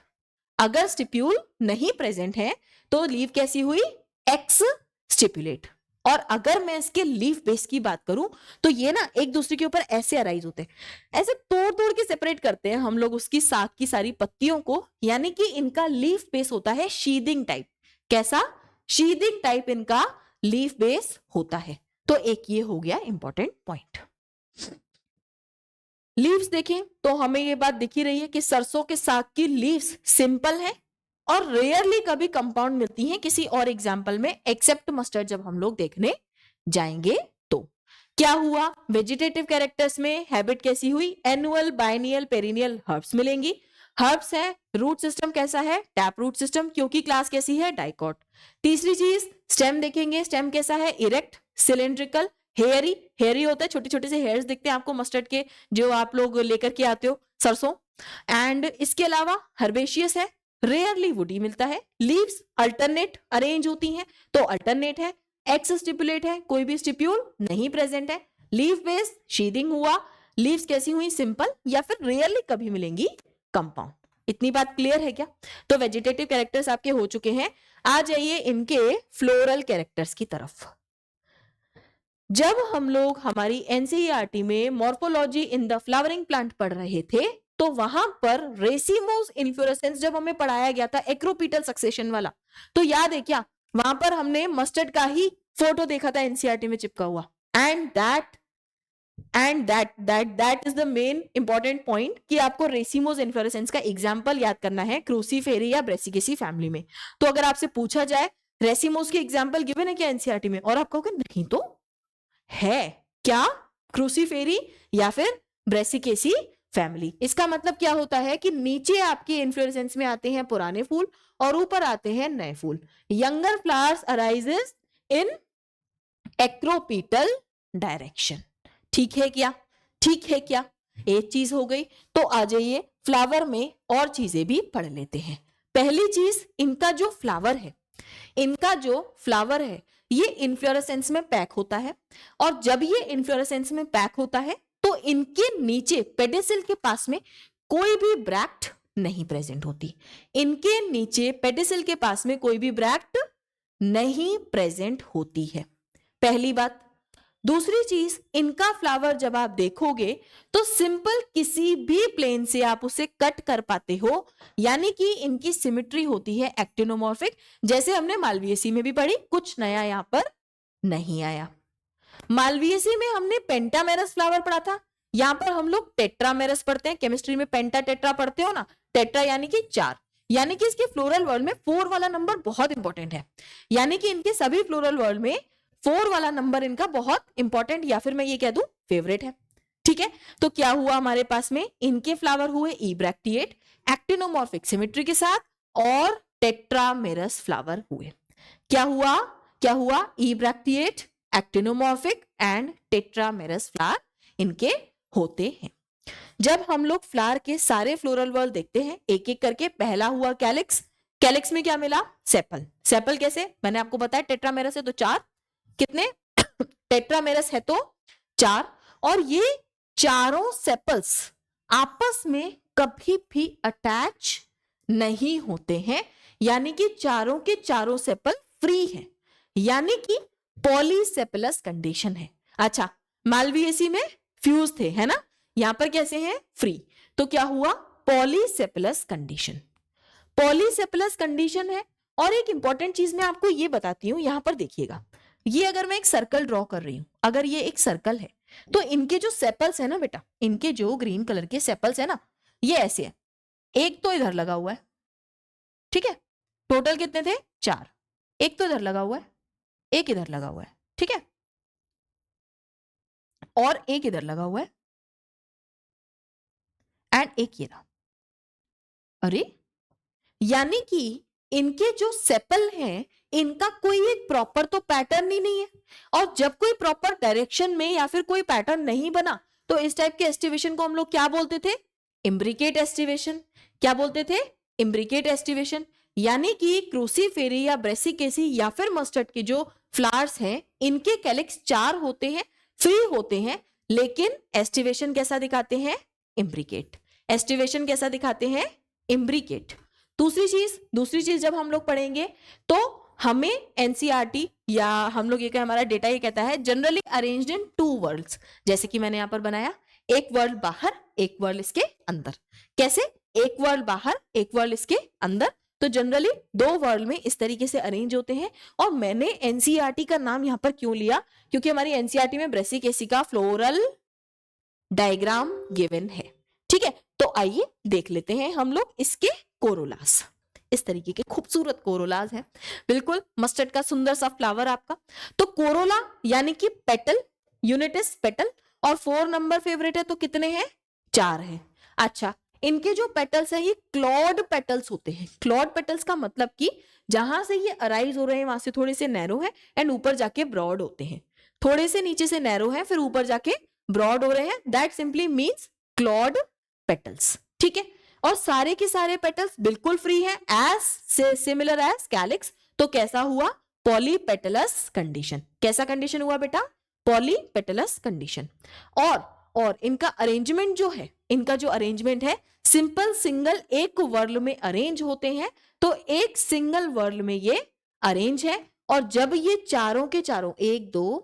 अगर स्टिप्यूल नहीं प्रेजेंट है तो लीफ कैसी हुई? X stipulate. और अगर मैं इसके लीफ बेस की बात करूं तो ये ना एक दूसरे के ऊपर ऐसे अराइज होते हैं, ऐसे तोड़ तोड़ के सेपरेट करते हैं हम लोग उसकी साग की सारी पत्तियों को, यानी कि इनका लीफ बेस होता है शीदिंग टाइप। कैसा? शीदिंग टाइप इनका लीफ बेस होता है। तो एक ये हो गया इंपॉर्टेंट पॉइंट। लीव्स देखें तो हमें ये बात दिख ही रही है कि सरसों के साग की लीव्स सिंपल है और रेयरली कभी कंपाउंड मिलती हैं किसी और एग्जाम्पल में, एक्सेप्ट मस्टर्ड जब हम लोग देखने जाएंगे तो। क्या हुआ? वेजिटेटिव कैरेक्टर्स में हैबिट कैसी हुई? एनुअल, बाइनियल, पेरिनियल हर्ब्स मिलेंगी। हर्ब्स है। रूट सिस्टम कैसा है? टैप रूट सिस्टम, क्योंकि क्लास कैसी है? डाइकॉट। तीसरी चीज, स्टेम देखेंगे, स्टेम कैसा है? इरेक्ट, सिलेंड्रिकल, हेयरी, हेयरी होता है, छोटे छोटे से हेयर्स दिखते हैं आपको मस्टर्ड के जो आप लोग लेकर के आते हो सरसों। एंड इसके अलावा हर्बेशियस है, रेयरली वुडी मिलता है। लीव्स अल्टरनेट अरेंज होती हैं तो अल्टरनेट है। एक्स स्टिपुलेट है, कोई भी स्टिप्यूल नहीं प्रेजेंट है। लीफ बेस शीदिंग हुआ। लीव्स कैसी हुई? सिंपल, या फिर रेयरली कभी मिलेंगी कंपाउंड। इतनी बात क्लियर है क्या? तो वेजिटेटिव कैरेक्टर्स आपके हो चुके हैं। आ जाइए इनके फ्लोरल कैरेक्टर्स की तरफ। जब हम लोग हमारी एनसीईआरटी में morphology in the flowering plant पढ़ रहे थे तो वहां पर रेसिमोस इन्फ्लोरेसेंस जब हमें पढ़ाया गया था, एक्रोपीटल सक्सेशन वाला, तो याद है क्या? वहां पर हमने मस्टर्ड का ही फोटो देखा था एनसीईआरटी में चिपका हुआ। And that is the main important point कि आपको रेसिमोस इन्फ्लोरेसेंस का एग्जाम्पल याद करना है क्रूसीफेरी या ब्रेसिकेसी फैमिली में। तो अगर आपसे पूछा जाए रेसिमोस की एग्जाम्पल गिवन है क्या एनसीईआरटी में, और आप कहोगे नहीं तो है क्या? क्रूसीफेरी या फिर ब्रेसिकेसी फैमिली। इसका मतलब क्या होता है कि नीचे आपके इन्फ्लोरेसेंस में आते हैं पुराने फूल और ऊपर आते हैं नए फूल। Younger flowers arises in acropetal direction. ठीक है क्या? ठीक है क्या? एक चीज हो गई। तो आ जाइए फ्लावर में और चीजें भी पढ़ लेते हैं। पहली चीज, इनका जो फ्लावर है, इनका जो फ्लावर है ये इन्फ्लोरेसेंस में पैक होता है। और जब ये इन्फ्लोरेसेंस में पैक होता है तो इनके नीचे पेडिसिल के पास में कोई भी ब्रैक्ट नहीं प्रेजेंट होती। इनके नीचे पेडिसिल के पास में कोई भी ब्रैक्ट नहीं प्रेजेंट होती है, पहली बात। दूसरी चीज, इनका फ्लावर जब आप देखोगे तो सिंपल किसी भी प्लेन से आप उसे कट कर पाते हो, यानी कि इनकी सिमेट्री होती है एक्टिनोमॉर्फिक, जैसे हमने मालवीएसी में भी पढ़ी। कुछ नया यहां पर नहीं आया। मालवीएसी में हमने पेंटामेरस फ्लावर पढ़ा था, यहां पर हम लोग टेट्रामेरस पढ़ते हैं। केमिस्ट्री में पेंटा टेट्रा पढ़ते हो ना, टेट्रा यानी कि 4, यानी कि इसके फ्लोरल वर्ड में 4 वाला नंबर बहुत इंपॉर्टेंट है। यानी कि इनके सभी फ्लोरल वर्ड में 4 वाला नंबर इनका बहुत इंपॉर्टेंट, या फिर मैं ये कह दूं फेवरेट है। ठीक है, तो क्या हुआ हमारे पास में? इनके फ्लावर हुए इब्रैक्टिएट एक्टिनोमॉर्फिक सिमेट्री के साथ, और टेट्रामेरस फ्लावर हुए। क्या हुआ? क्या हुआ? इब्रैक्टिएट, एक्टिनोमॉर्फिक एंड टेट्रामेरस फ्लावर इनके होते हैं। जब हम लोग फ्लावर के सारे फ्लोरल वर्ड देखते हैं एक एक करके, पहला हुआ कैलिक्स। कैलिक्स में क्या मिला? सेपल। सेपल कैसे? मैंने आपको बताया टेट्रामेरस है तो 4, कितने? टेट्रामेरस है तो 4, और ये चारों सेपल्स आपस में कभी भी अटैच नहीं होते हैं, यानी कि चारों के चारों सेपल फ्री हैं, यानी कि पॉलीसेपलस कंडीशन है। अच्छा, मालवीएसी में फ्यूज थे, है ना? यहां पर कैसे हैं? फ्री। तो क्या हुआ? पॉलीसेपलस कंडीशन। पॉलीसेपलस कंडीशन है। और एक इंपॉर्टेंट चीज मैं आपको ये बताती हूं, यहां पर देखिएगा, ये अगर मैं एक सर्कल ड्रॉ कर रही हूं, अगर ये एक सर्कल है तो इनके जो सेपल्स है ना बेटा, इनके जो ग्रीन कलर के सेपल्स है ना, ये ऐसे है। एक तो इधर लगा हुआ है, ठीक है? टोटल कितने थे? 4। एक तो इधर लगा हुआ है, एक इधर लगा हुआ है, ठीक है, और एक इधर लगा हुआ है, एंड एक ये रहा। अरे, यानी कि इनके जो सेपल हैं इनका कोई एक प्रॉपर तो पैटर्न ही नहीं है। और जब कोई प्रॉपर डायरेक्शन में या फिर कोई पैटर्न नहीं बना तो इस टाइप के एस्टिवेशन को हम लोग क्या बोलते थे? Imbricate aestivation. क्या बोलते थे? Imbricate aestivation. यानी कि क्रूसीफेरी या ब्रेसिकेसी या फिर मस्टर्ड के जो फ्लावर्स हैं, इनके कैलिक्स 4 होते हैं, फ्री होते हैं, लेकिन एस्टिवेशन कैसा दिखाते हैं? इम्ब्रिकेट। एस्टिवेशन कैसा दिखाते हैं? इम्ब्रिकेट। दूसरी चीज जब हम लोग पढ़ेंगे तो हमें एनसीईआरटी या हम लोग ये हमारा डेटा ये कहता है जनरली अरेंज्ड इन 2 वर्ल्ड्स। जैसे कि मैंने यहां पर बनाया, एक वर्ल्ड बाहर, एक वर्ल्ड इसके अंदर। कैसे? एक वर्ल्ड बाहर, एक वर्ल्ड इसके अंदर। तो जनरली 2 वर्ल्ड में इस तरीके से अरेंज होते हैं। और मैंने एनसीईआरटी का नाम यहां पर क्यों लिया? क्योंकि हमारी एनसीईआरटी में ब्रेसिकेसी का फ्लोरल डायग्राम गिवन है। ठीक है, तो आइए देख लेते हैं हम लोग इसके कोरोलास। इस तरीके के खूबसूरत कोरोलास हैं, बिल्कुल मस्टर्ड का सुंदर सा फ्लावर आपका। तो कोरोला यानी कि पेटल, यूनिट इज पेटल, और 4 नंबर फेवरेट है तो कितने हैं? 4 हैं। अच्छा, इनके जो पेटल्स हैं ये क्लॉड पेटल्स होते हैं। क्लॉड पेटल्स का मतलब कि जहां से ये अराइज हो रहे हैं वहां से थोड़े से नैरो है एंड ऊपर जाके ब्रॉड होते हैं। थोड़े से नीचे से नैरो है फिर ऊपर जाके ब्रॉड हो रहे हैं, that simply means Claude petals. ठीक है, और सारे के सारे पेटल्स बिल्कुल फ्री है, एज सिमिलर एज कैलिक्स। तो कैसा हुआ? Polypetalous condition. कैसा कंडीशन हुआ बेटा? Polypetalous condition. और इनका अरेंजमेंट जो है, इनका जो अरेंजमेंट है सिंपल सिंगल एक वर्ल में अरेंज होते हैं। तो एक सिंगल वर्ल में ये अरेंज है, और जब ये चारों के चारों 1 2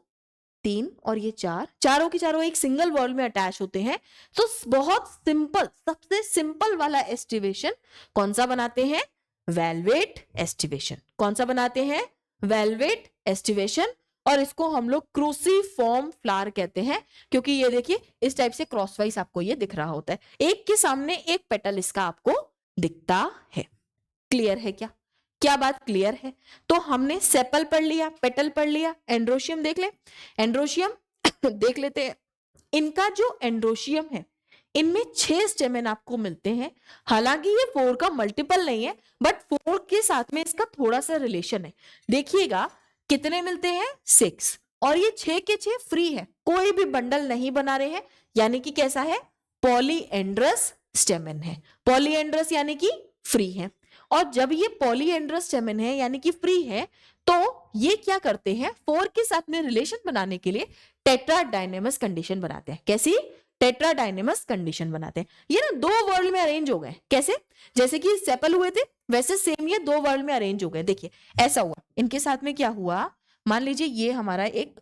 3 और ये 4 चारों के चारों एक सिंगल वर्ल में अटैच होते हैं, तो बहुत सिंपल, सबसे सिंपल वाला एस्टिवेशन कौन सा बनाते हैं? Velvet aestivation. कौन सा बनाते हैं? Velvet aestivation. और इसको हम लोग क्रूसीफॉर्म फ्लावर कहते हैं, क्योंकि ये देखिए इस टाइप से क्रॉसवाइज आपको ये दिख रहा होता है, एक के सामने एक पेटल इसका आपको दिखता है। क्लियर है क्या? क्या बात क्लियर है? तो हमने सेपल पढ़ लिया, पेटल पढ़ लिया, एंड्रोशियम देख ले। एंड्रोशियम देख लेते हैं। इनका जो एंड्रोशियम है, इनमें 6 स्टेमेन आपको मिलते हैं। हालांकि ये 4 का मल्टीपल नहीं है, बट 4 के साथ में इसका थोड़ा सा रिलेशन है। देखिएगा कितने मिलते हैं? 6। और ये 6 के 6 फ्री है, कोई भी बंडल नहीं बना रहे हैं, यानी कि कैसा है? पॉलीएंड्रस स्टेमेन है। पॉलीएंड्रस यानी कि फ्री है। और जब ये पॉलीएंड्रस स्टेमेन है यानी कि फ्री है, तो ये क्या करते हैं? 4 के साथ में रिलेशन बनाने के लिए टेट्राडाइनेमस कंडीशन बनाते हैं। कैसी? टेट्राडाइनेमस कंडीशन बनाते हैं। ये ना 2 वर्ल्ड में अरेंज हो गए। कैसे? जैसे कि सेपल हुए थे वैसे सेम ये 2 वर्ल्ड में अरेंज हो गए। देखिए ऐसा हुआ, इनके साथ में क्या हुआ? मान लीजिए ये हमारा एक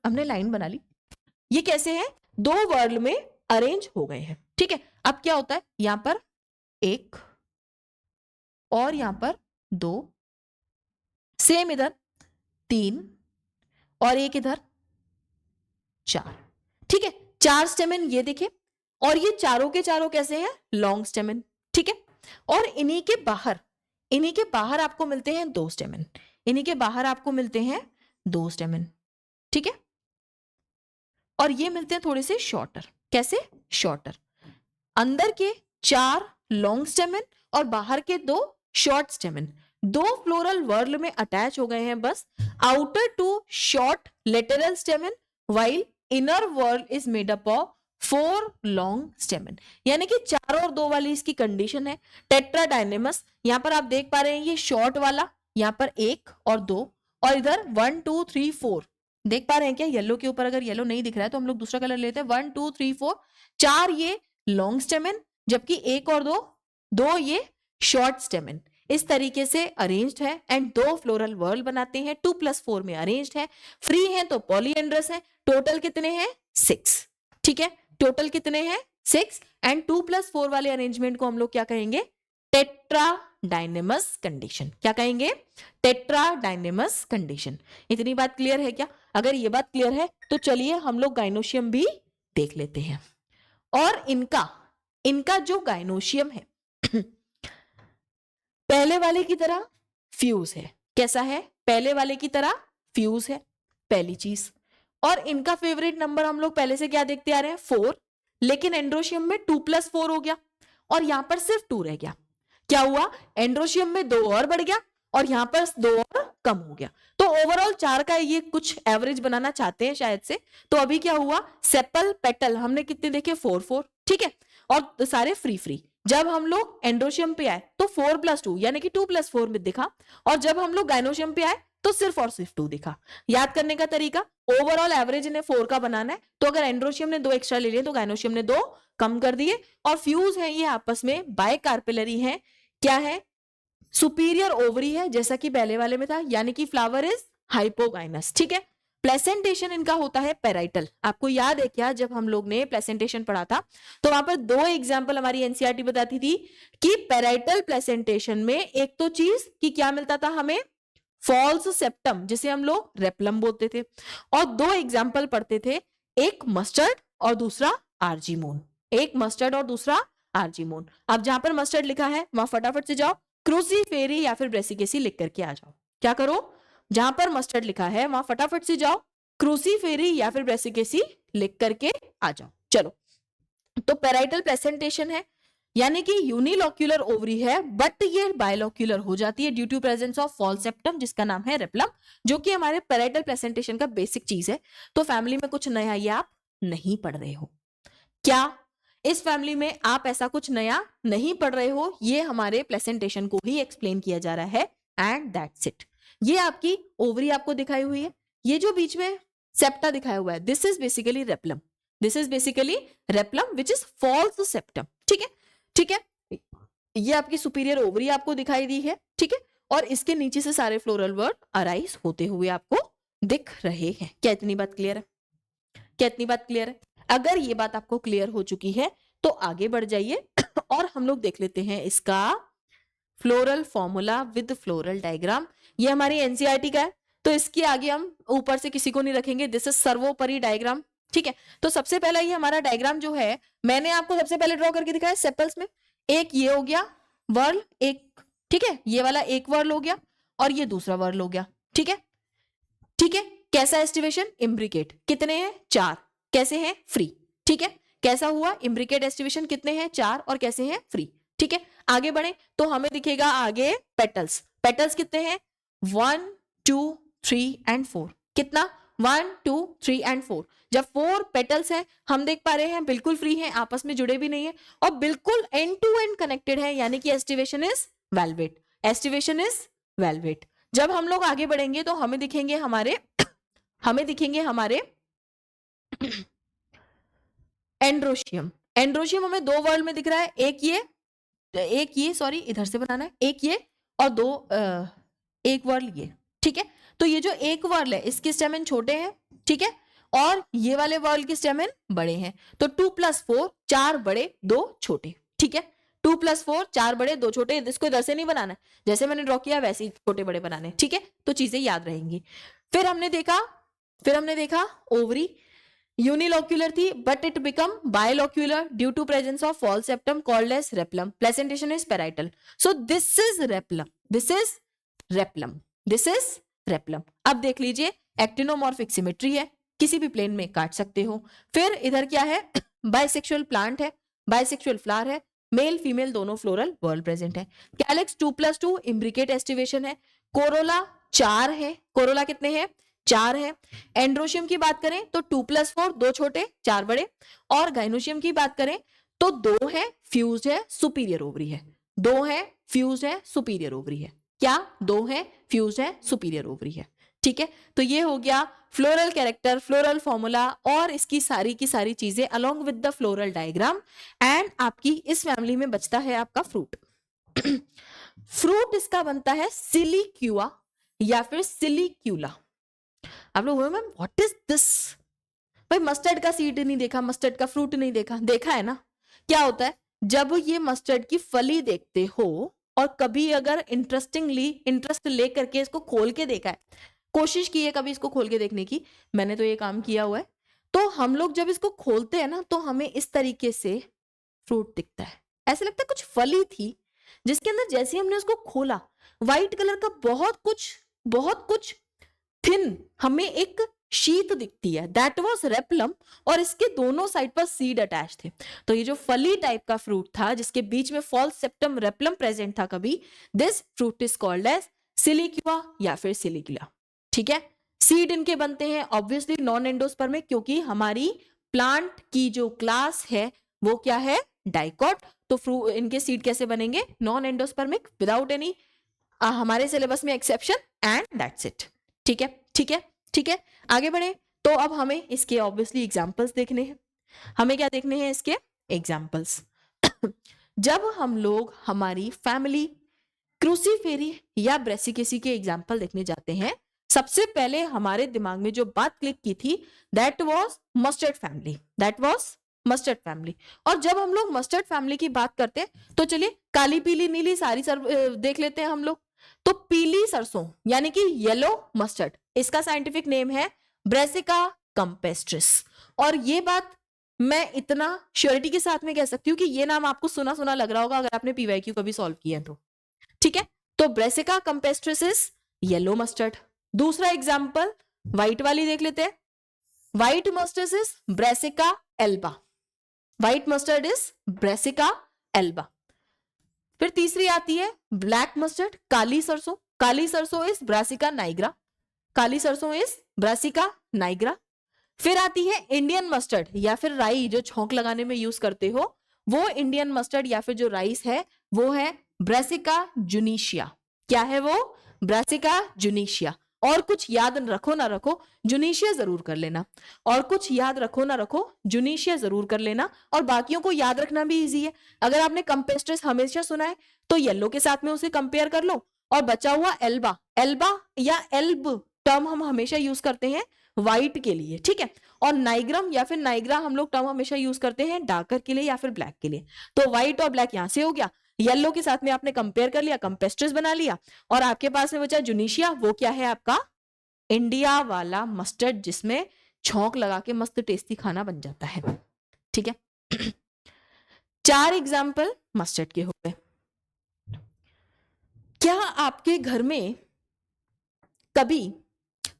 हमने लाइन बना ली, ये कैसे है? 2 वर्ल्ड में अरेंज हो गए हैं। ठीक है, अब क्या होता है? यहां पर 1 और यहां पर 2, सेम इधर 3 और एक इधर 4। ठीक है, 4 स्टेमेन ये देखे, और ये चारों के चारों कैसे हैं? Long stamen. ठीक है, और इन्हीं के बाहर आपको मिलते हैं 2 स्टेमेन। इन्हीं के बाहर आपको मिलते हैं 2 स्टेमेन। ठीक है, और ये मिलते हैं थोड़े से शॉर्टर। कैसे? शॉर्टर। अंदर के 4 लॉन्ग स्टेमेन और बाहर के 2 शॉर्ट स्टेमेन, 2 फ्लोरल वर्ल में अटैच हो गए हैं बस। Outer 2 short lateral stamen while inner whorl is made up of 4 long stamen. यानी कि 4 और 2 वाली इसकी कंडीशन है टेट्राडाइनेमस। यहां पर आप देख पा रहे हैं ये शॉर्ट वाला, यहां पर 1 और 2, और इधर 1 2 3 4 देख पा रहे हैं क्या? येलो के ऊपर अगर येलो नहीं दिख रहा है तो हम लोग दूसरा कलर लेते हैं। 1 2 3 4 4 ये लॉन्ग स्टेमेन, जबकि 1 और 2 ये शॉर्ट स्टेमेन। इस तरीके से अरेंज्ड है एंड 2 फ्लोरल वर्ल बनाते हैं। 2 + 4 में अरेंज्ड है, फ्री है तो पॉलीएंड्रस है। टोटल कितने हैं? 6। ठीक है, टोटल कितने हैं? 6। एंड 2 + 4 वाले अरेंजमेंट को हम लोग क्या कहेंगे? टेट्राडाइनेमस कंडीशन। क्या कहेंगे? टेट्राडाइनेमस कंडीशन। इतनी बात क्लियर है क्या? अगर ये बात क्लियर है तो चलिए हम लोग गाइनोशियम भी देख लेते हैं। और इनका जो गाइनोशियम है पहले वाले की तरह फ्यूज है। कैसा है? पहले वाले की तरह फ्यूज है, पहली चीज। और इनका फेवरेट नंबर हम लोग पहले से क्या देखते आ रहे हैं? 4। लेकिन एंड्रोशियम में 2 + 4 हो गया और यहां पर सिर्फ 2 रह गया। क्या हुआ? एंड्रोशियम में 2 और बढ़ गया और यहाँ पर 2 और कम हो गया, तो ओवरऑल 4 का ये कुछ एवरेज बनाना चाहते हैं शायद से। तो अभी क्या हुआ, सेपल पेटल हमने कितने देखे, 4 4, ठीक है, और सारे फ्री फ्री। जब हम लोग एंड्रोशियम पे आए तो 4 + 2 यानी कि 2 + 4 में दिखा, और जब हम लोग गायनोशियम पे आए तो सिर्फ और सिर्फ 2 दिखा। याद करने का तरीका, ओवरऑल एवरेज इन्हें 4 का बनाना है, तो अगर एंड्रोशियम ने 2 एक्स्ट्रा ले लिए तो गायनोशियम ने 2 कम कर दिए। और फ्यूज है ये आपस में बायकार्पेलरी है, क्या है, सुपीरियर ओवरी है जैसा कि पहले वाले में था, यानी कि फ्लावर इज हाइपोगाइनस, ठीक है। प्लेसेंटेशन इनका होता है पेराइटल। आपको याद है क्या, जब हम लोग ने प्लेसेंटेशन पढ़ा था तो वहां पर 2 एग्जांपल हमारी एनसीईआरटी बताती थी कि पेराइटल प्लेसेंटेशन में एक तो चीज कि क्या मिलता था हमें, फॉल्स सेप्टम जिसे हम लोग रेप्लम बोलते थे, और 2 एग्जाम्पल पढ़ते थे, एक मस्टर्ड और दूसरा आर्जीमोन, एक मस्टर्ड और दूसरा आर्जीमोन। अब जहां पर मस्टर्ड लिखा है वहां फटाफट से जाओ क्रूसीफेरी या फिर ब्रेसिकेसी लिख करके आ जाओ। क्या करो, जहां पर मस्टर्ड लिखा है वहां फटाफट से जाओ क्रूसीफेरी या फिर ब्रेसिकेसी लिख करके आ जाओ। चलो, तो पेराइटल प्रेजेंटेशन है यानी कि यूनिलोक्यूलर ओवरी है, बट ये बायलोक्यूलर हो जाती है due to presence of false septum जिसका नाम है रेप्लम, जो कि हमारे पेराइटल प्रेजेंटेशन का बेसिक चीज है। तो फैमिली में कुछ नया ये आप नहीं पढ़ रहे हो क्या, इस फैमिली में आप ऐसा कुछ नया नहीं पढ़ रहे हो, ये हमारे प्लेसेंटेशन को ही एक्सप्लेन किया जा रहा है एंड दैट्स इट। ये आपकी ओवरी आपको दिखाई हुई है, ये जो बीच में सेप्टा दिखाया हुआ है this is basically replum, this is basically replum which is false septum, ठीक है, ठीक है। ये आपकी सुपीरियर ओवरी आपको दिखाई दी है, ठीक है, और इसके नीचे से सारे फ्लोरल वर्ड अराइज होते हुए आपको दिख रहे हैं। क्या इतनी बात क्लियर है, क्या इतनी बात क्लियर है? अगर ये बात आपको क्लियर हो चुकी है तो आगे बढ़ जाइए और हम लोग देख लेते हैं इसका floral formula with floral diagram. ये हमारी एनसीईआरटी का है, तो इसके आगे हम ऊपर से किसी को नहीं रखेंगे, दिस इज सर्वोपरि डायग्राम, ठीक है। तो सबसे पहला ये हमारा डायग्राम जो है मैंने आपको सबसे पहले ड्रॉ करके दिखाया सेपल्स में, एक ये हो गया वर्ल, एक, ठीक है, ये वाला एक वर्ल हो गया और ये दूसरा वर्ल हो गया, ठीक है, ठीक है। कैसा एस्टिवेशन, इम्ब्रिकेट कितने हैं, 4, कैसे हैं, फ्री, ठीक है। कैसा हुआ, इम्ब्रिकेट एस्टिवेशन कितने हैं, 4, और कैसे हैं, फ्री, ठीक है। आगे बढ़े तो हमें दिखेगा आगे पेटल्स, पेटल्स कितने हैं, 1 2 3 एंड 4, कितना, 1 2 3 एंड 4। जब 4 पेटल्स हैं हम देख पा रहे हैं बिल्कुल फ्री हैं, आपस में जुड़े भी नहीं है और बिल्कुल एंड टू एंड कनेक्टेड है, यानी कि aestivation is velvet, aestivation is velvet. जब हम लोग आगे बढ़ेंगे तो हमें दिखेंगे हमारे एंड्रोशियम, एंड्रोशियम हमें 2 वर्ड में दिख रहा है, एक ये सॉरी इधर से बनाना है, एक ये और 2 एक वर्ड ये, ठीक है। तो ये जो एक वर्ड है इसके स्टेमेन छोटे हैं, ठीक है, और ये वाले वर्ड के स्टेमेन बड़े हैं, तो 2 + 4 4 बड़े 2 छोटे, ठीक है। 2 + 4 4 बड़े 2 छोटे, इसको इधर से नहीं बनाना है, जैसे मैंने ड्रॉ किया वैसे ही छोटे बड़े बनाने, ठीक है, तो चीजें याद रहेंगी। फिर हमने देखा ओवरी यूनिलोक्यूलर थी but it become bilocular due to presence of false septum called as replum, placentation is parietal, so this is replum, this is replum, this is replum. अब देख लीजिए एक्टिनोमॉर्फिक सिमेट्री है, किसी भी प्लेन में काट सकते हो। फिर इधर क्या है, बाइसेक्सुअल प्लांट है, बाइसेक्सुअल फ्लावर है, मेल फीमेल दोनों फ्लोरल वर्ल्ड प्रेजेंट है। कैलिक्स 2 + 2 इम्ब्रिकेट एस्टिवेशन है, कोरोला 4 है, कोरोला कितने हैं, 4 है। एंड्रोशियम की बात करें तो 2 + 4 2 छोटे 4 बड़े, और गाइनोशियम की बात करें तो 2 है, फ्यूज है, सुपीरियर ओवरी है, 2 है, फ्यूज है, सुपीरियर ओवरी है, क्या 2 है, फ्यूज है, सुपीरियर ओवरी है, ठीक है। तो ये हो गया फ्लोरल कैरेक्टर, फ्लोरल फॉर्मूला और इसकी सारी की सारी चीजें along with the floral diagram. And आपकी इस फैमिली में बचता है आपका फ्रूट फ्रूट इसका बनता है सिलिक्यूआ या फिर सिलिक्यूला। आप लोग मैम व्हाट इज दिस, भाई मस्टर्ड का सीड नहीं देखा, मस्टर्ड का फ्रूट नहीं देखा, देखा है ना। क्या होता है जब ये मस्टर्ड की फली देखते हो और कभी अगर इंटरेस्ट लेकर के इसको खोल के देखा है, कोशिश की है कभी इसको खोल के देखने की, मैंने तो ये काम किया हुआ है, तो हम लोग जब इसको खोलते हैं ना तो हमें इस तरीके से फ्रूट दिखता है, ऐसा लगता है कुछ फली थी जिसके अंदर जैसे हमने उसको खोला व्हाइट कलर का बहुत कुछ थिन हमें एक शीत दिखती है, दैट वाज रेप्लम, और इसके दोनों साइड पर सीड अटैच थे। तो ये जो फली टाइप का फ्रूट था जिसके बीच में फॉल्स सेप्टम रेप्लम प्रेजेंट था कभी, this fruit is called as siliqua या फिर सिलिकुला। ठीक है, सीड इनके बनते हैं ऑब्वियसली नॉन एंडोस्पर्मिक, क्योंकि हमारी प्लांट की जो क्लास है वो क्या है, डाइकॉट। तो इनके सीड कैसे बनेंगे, नॉन एंडोस्पर्मिक विदाउट एनी हमारे सिलेबस में एक्सेप्शन, एंड दैट्स इट। ठीक है, ठीक है, ठीक है, आगे बढ़े। तो अब हमें इसके ऑब्वियसली एग्जांपल्स देखने हैं। हमें क्या देखने हैं, इसके एग्जांपल्स। जब हम लोग हमारी फैमिली क्रूसीफेरी या ब्रेसिकेसी के एग्जाम्पल देखने जाते हैं, सबसे पहले हमारे दिमाग में जो बात क्लिक की थी that was mustard family, that was mustard family. और जब हम लोग मस्टर्ड फैमिली की बात करते हैं तो चलिए काली पीली नीली सारी देख लेते हैं हम लोग। तो पीली सरसों यानी कि येलो मस्टर्ड, इसका साइंटिफिक नेम है ब्रेसिका कंपेस्ट्रिस। और ये बात मैं इतना श्योरिटी के साथ में कह सकती हूँ कि ये नाम आपको सुना सुना लग रहा होगा अगर आपने पीवाईक्यू कभी सॉल्व किया है तो। ठीक है, तो Brassica campestris is yellow mustard. दूसरा एग्जांपल व्हाइट वाली देख लेते हैं, white mustard is Brassica Elba, white mustard is Brassica Elba. फिर तीसरी आती है ब्लैक मस्टर्ड, काली सरसों, काली सरसों इज ब्रासिका नाइग्रा, काली सरसों इज ब्रासिका नाइग्रा। फिर आती है इंडियन मस्टर्ड या फिर राई, जो छौंक लगाने में यूज करते हो, वो इंडियन मस्टर्ड या फिर जो राइस है वो है ब्रासिका जुनीशिया। क्या है वो, ब्रासिका जुनीशिया। और कुछ याद रखो ना रखो, जुनीशिया जरूर कर लेना, और कुछ याद रखो ना रखो, जुनीशिया जरूर कर लेना। और बाकियों को याद रखना भी इजी है। अगर आपने कंपेस्ट्रिस हमेशा सुना है तो येलो के साथ में उसे कंपेयर कर लो, और बचा हुआ एल्बा, एल्बा या एल्ब टर्म हम हमेशा यूज करते हैं व्हाइट के लिए। ठीक है, और नाइग्रम या फिर नाइग्रा हम लोग टर्म हमेशा यूज करते हैं डार्कर के लिए या फिर ब्लैक के लिए। तो व्हाइट और ब्लैक यहां से हो गया, येलो के साथ में आपने कंपेयर कर लिया, कंपेस्ट्रिस बना लिया, और आपके पास में बचा जुनीशिया। वो क्या है आपका इंडिया वाला मस्टर्ड, जिसमें छौंक लगा के मस्त टेस्टी खाना बन जाता है। ठीक है, 4 एग्जाम्पल मस्टर्ड के हो गए। क्या आपके घर में कभी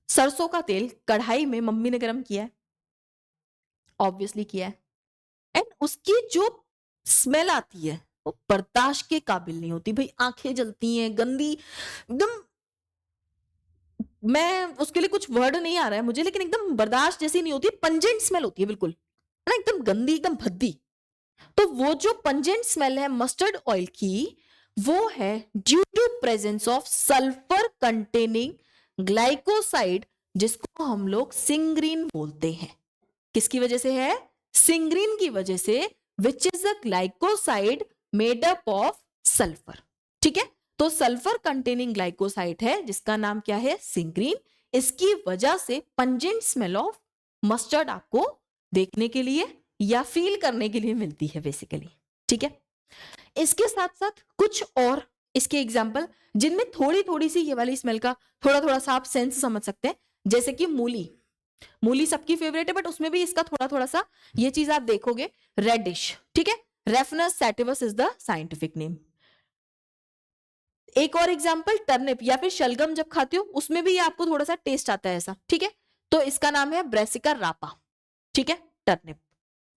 सरसों का तेल कढ़ाई में मम्मी ने गरम किया है? ऑब्वियसली किया है। एंड उसकी जो स्मेल आती है वो बर्दाश्त के काबिल नहीं होती भाई, आंखें जलती हैं, गंदी एकदम, मैं उसके लिए कुछ वर्ड नहीं आ रहा है मुझे, लेकिन एकदम बर्दाश्त जैसी नहीं होती, पंजेंट स्मेल होती है बिल्कुल, है ना, एकदम गंदी, एकदम भद्दी। तो वो जो पंजेंट स्मेल है मस्टर्ड ऑयल की, वो है due to presence of sulphur containing glycoside, जिसको हम लोग सिंग्रीन बोलते हैं। किसकी वजह से है, सिंग्रीन की वजह से, which is a glycoside made up of sulphur. ठीक है, तो सल्फर कंटेनिंग ग्लाइकोसाइड है जिसका नाम क्या है, सिंग्रीन। इसकी वजह से पंजेंट स्मेल ऑफ मस्टर्ड आपको देखने के लिए या फील करने के लिए मिलती है बेसिकली। ठीक है, इसके साथ साथ कुछ और इसके एग्जाम्पल जिनमें थोड़ी थोड़ी सी ये वाली स्मेल का थोड़ा थोड़ा सा आप सेंस समझ सकते हैं, जैसे कि मूली, मूली सबकी फेवरेट है बट उसमें भी इसका थोड़ा थोड़ा सा ये चीज आप देखोगे, रेडिश। ठीक है, Raphanus sativus is the scientific name. एक और एग्जांपल टर्निप या फिर शलगम जब खाते हो उसमें भी आपको थोड़ा सा टेस्ट आता है ऐसा। ठीक है, तो इसका नाम है ब्रेसिका रापा। ठीक है, टर्निप।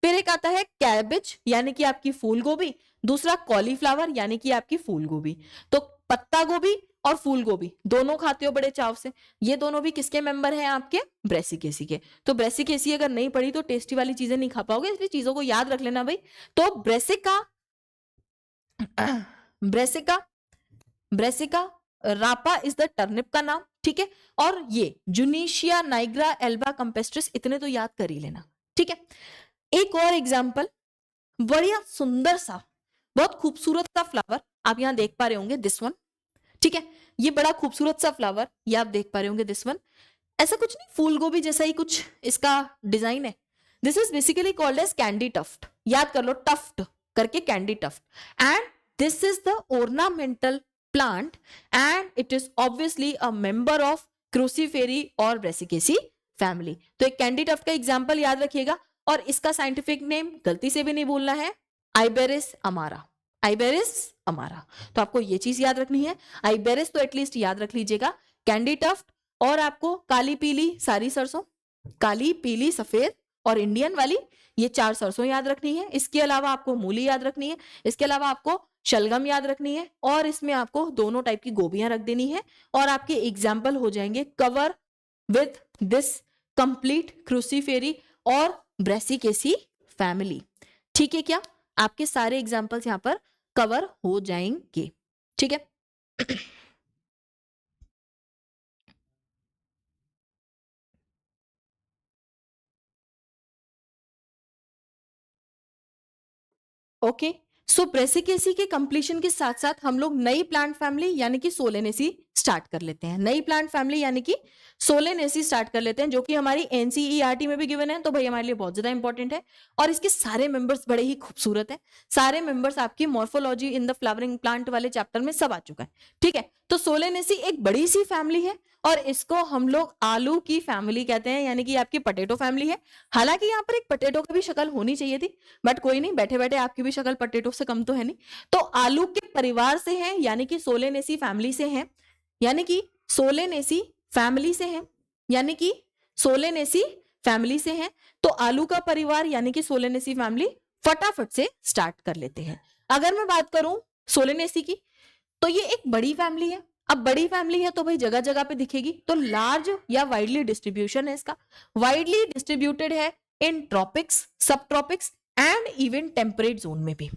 फिर एक आता है कैबेज यानी कि आपकी फूल गोभी, दूसरा कॉलीफ्लावर यानी कि आपकी फूल गोभी। तो पत्ता गोभी और फूल गोभी दोनों खाते हो बड़े चाव से, ये दोनों भी किसके मेंबर हैं, आपके ब्रेसिकेसी के। तो ब्रेसिकेसी अगर नहीं पढ़ी तो टेस्टी वाली चीजें नहीं खा पाओगे, इसलिए चीजों को याद रख लेना भाई। तो ब्रेसिका ब्रेसिका ब्रेसिका रापा इज द टर्निप का नाम। ठीक है, और ये जुनीशिया नाइग्रा एल्बा कंपेस्ट्रिस इतने तो याद कर ही लेना। ठीक है, एक और एग्जांपल, बढ़िया सुंदर सा बहुत खूबसूरत सा फ्लावर आप यहां देख पा रहे होंगे, दिस वन। ठीक है, ये बड़ा खूबसूरत सा फ्लावर ये आप देख पा रहे होंगे, दिस वन। ऐसा कुछ नहीं, फूल गोभी जैसा ही कुछ इसका डिजाइन है। This is basically called as candytuft, याद कर लो, टफ्ट करके candytuft. And this is the ornamental plant and it is obviously a member of crucifery और ब्रेसिकेसी फैमिली। तो एक कैंडी टफ्ट का एग्जांपल याद रखिएगा, और इसका साइंटिफिक नेम गलती से भी नहीं बोलना है, आइबेरिस अमारा, आइबेरिस अमारा। तो आपको ये चीज याद रखनी है, आइबेरिस तो एटलीस्ट याद रख लीजिएगा, कैंडी टफ्ट, और आपको काली पीली सारी सरसों, काली पीली सफेद और इंडियन वाली, ये 4 सरसों याद रखनी है। इसके अलावा आपको मूली याद रखनी है, इसके अलावा आपको शलगम याद रखनी है, और इसमें आपको दोनों टाइप की गोभियां रख देनी है, और आपके एग्जाम्पल हो जाएंगे कवर विथ दिस कंप्लीट क्रूसीफेरी और ब्रेसिकेसी फैमिली। ठीक है क्या? आपके सारे एग्जाम्पल्स यहां पर कवर हो जाएंगे। ठीक है। ओके, सो ब्रेसिकेसी के कंप्लीशन के साथ साथ हम लोग नई प्लांट फैमिली यानी कि सोलेनेसी स्टार्ट कर लेते हैं। नई प्लांट फैमिली यानी कि सोलेनेसी स्टार्ट कर लेते हैं, जो कि हमारी एनसीईआरटी में भी गिवन है, तो भाई हमारे लिए बहुत ज्यादा इंपॉर्टेंट है। और इसके सारे मेंबर्स बड़े ही खूबसूरत हैं। सारे मेंबर्स आपकी morphology in the flowering plant वाले चैप्टर में सब आ चुका है। ठीक है, तो सोलेनेसी एक बड़ी सी फैमिली है, और इसको हम लोग आलू की फैमिली कहते हैं, यानी कि आपकी पटेटो फैमिली है। हालांकि यहाँ पर एक पटेटो की भी शक्ल होनी चाहिए थी, बट कोई नहीं, बैठे बैठे आपकी भी शक्ल पटेटो से कम तो है नहीं। तो आलू के परिवार से हैं, यानी कि सोलेनेसी फैमिली से हैं, यानी कि सोलेनेसी फैमिली से हैं, यानी कि सोलेनेसी फैमिली से हैं। तो आलू का परिवार यानी कि सोलेनेसी फैमिली फटाफट से स्टार्ट कर लेते हैं। अगर मैं बात करूं सोलेनेसी की, तो ये एक बड़ी फैमिली है। अब बड़ी फैमिली है तो भाई जगह जगह पे दिखेगी, तो लार्ज या वाइडली डिस्ट्रीब्यूशन है इसका। वाइडली डिस्ट्रीब्यूटेड है in tropics, subtropics and even temperate zone में भी।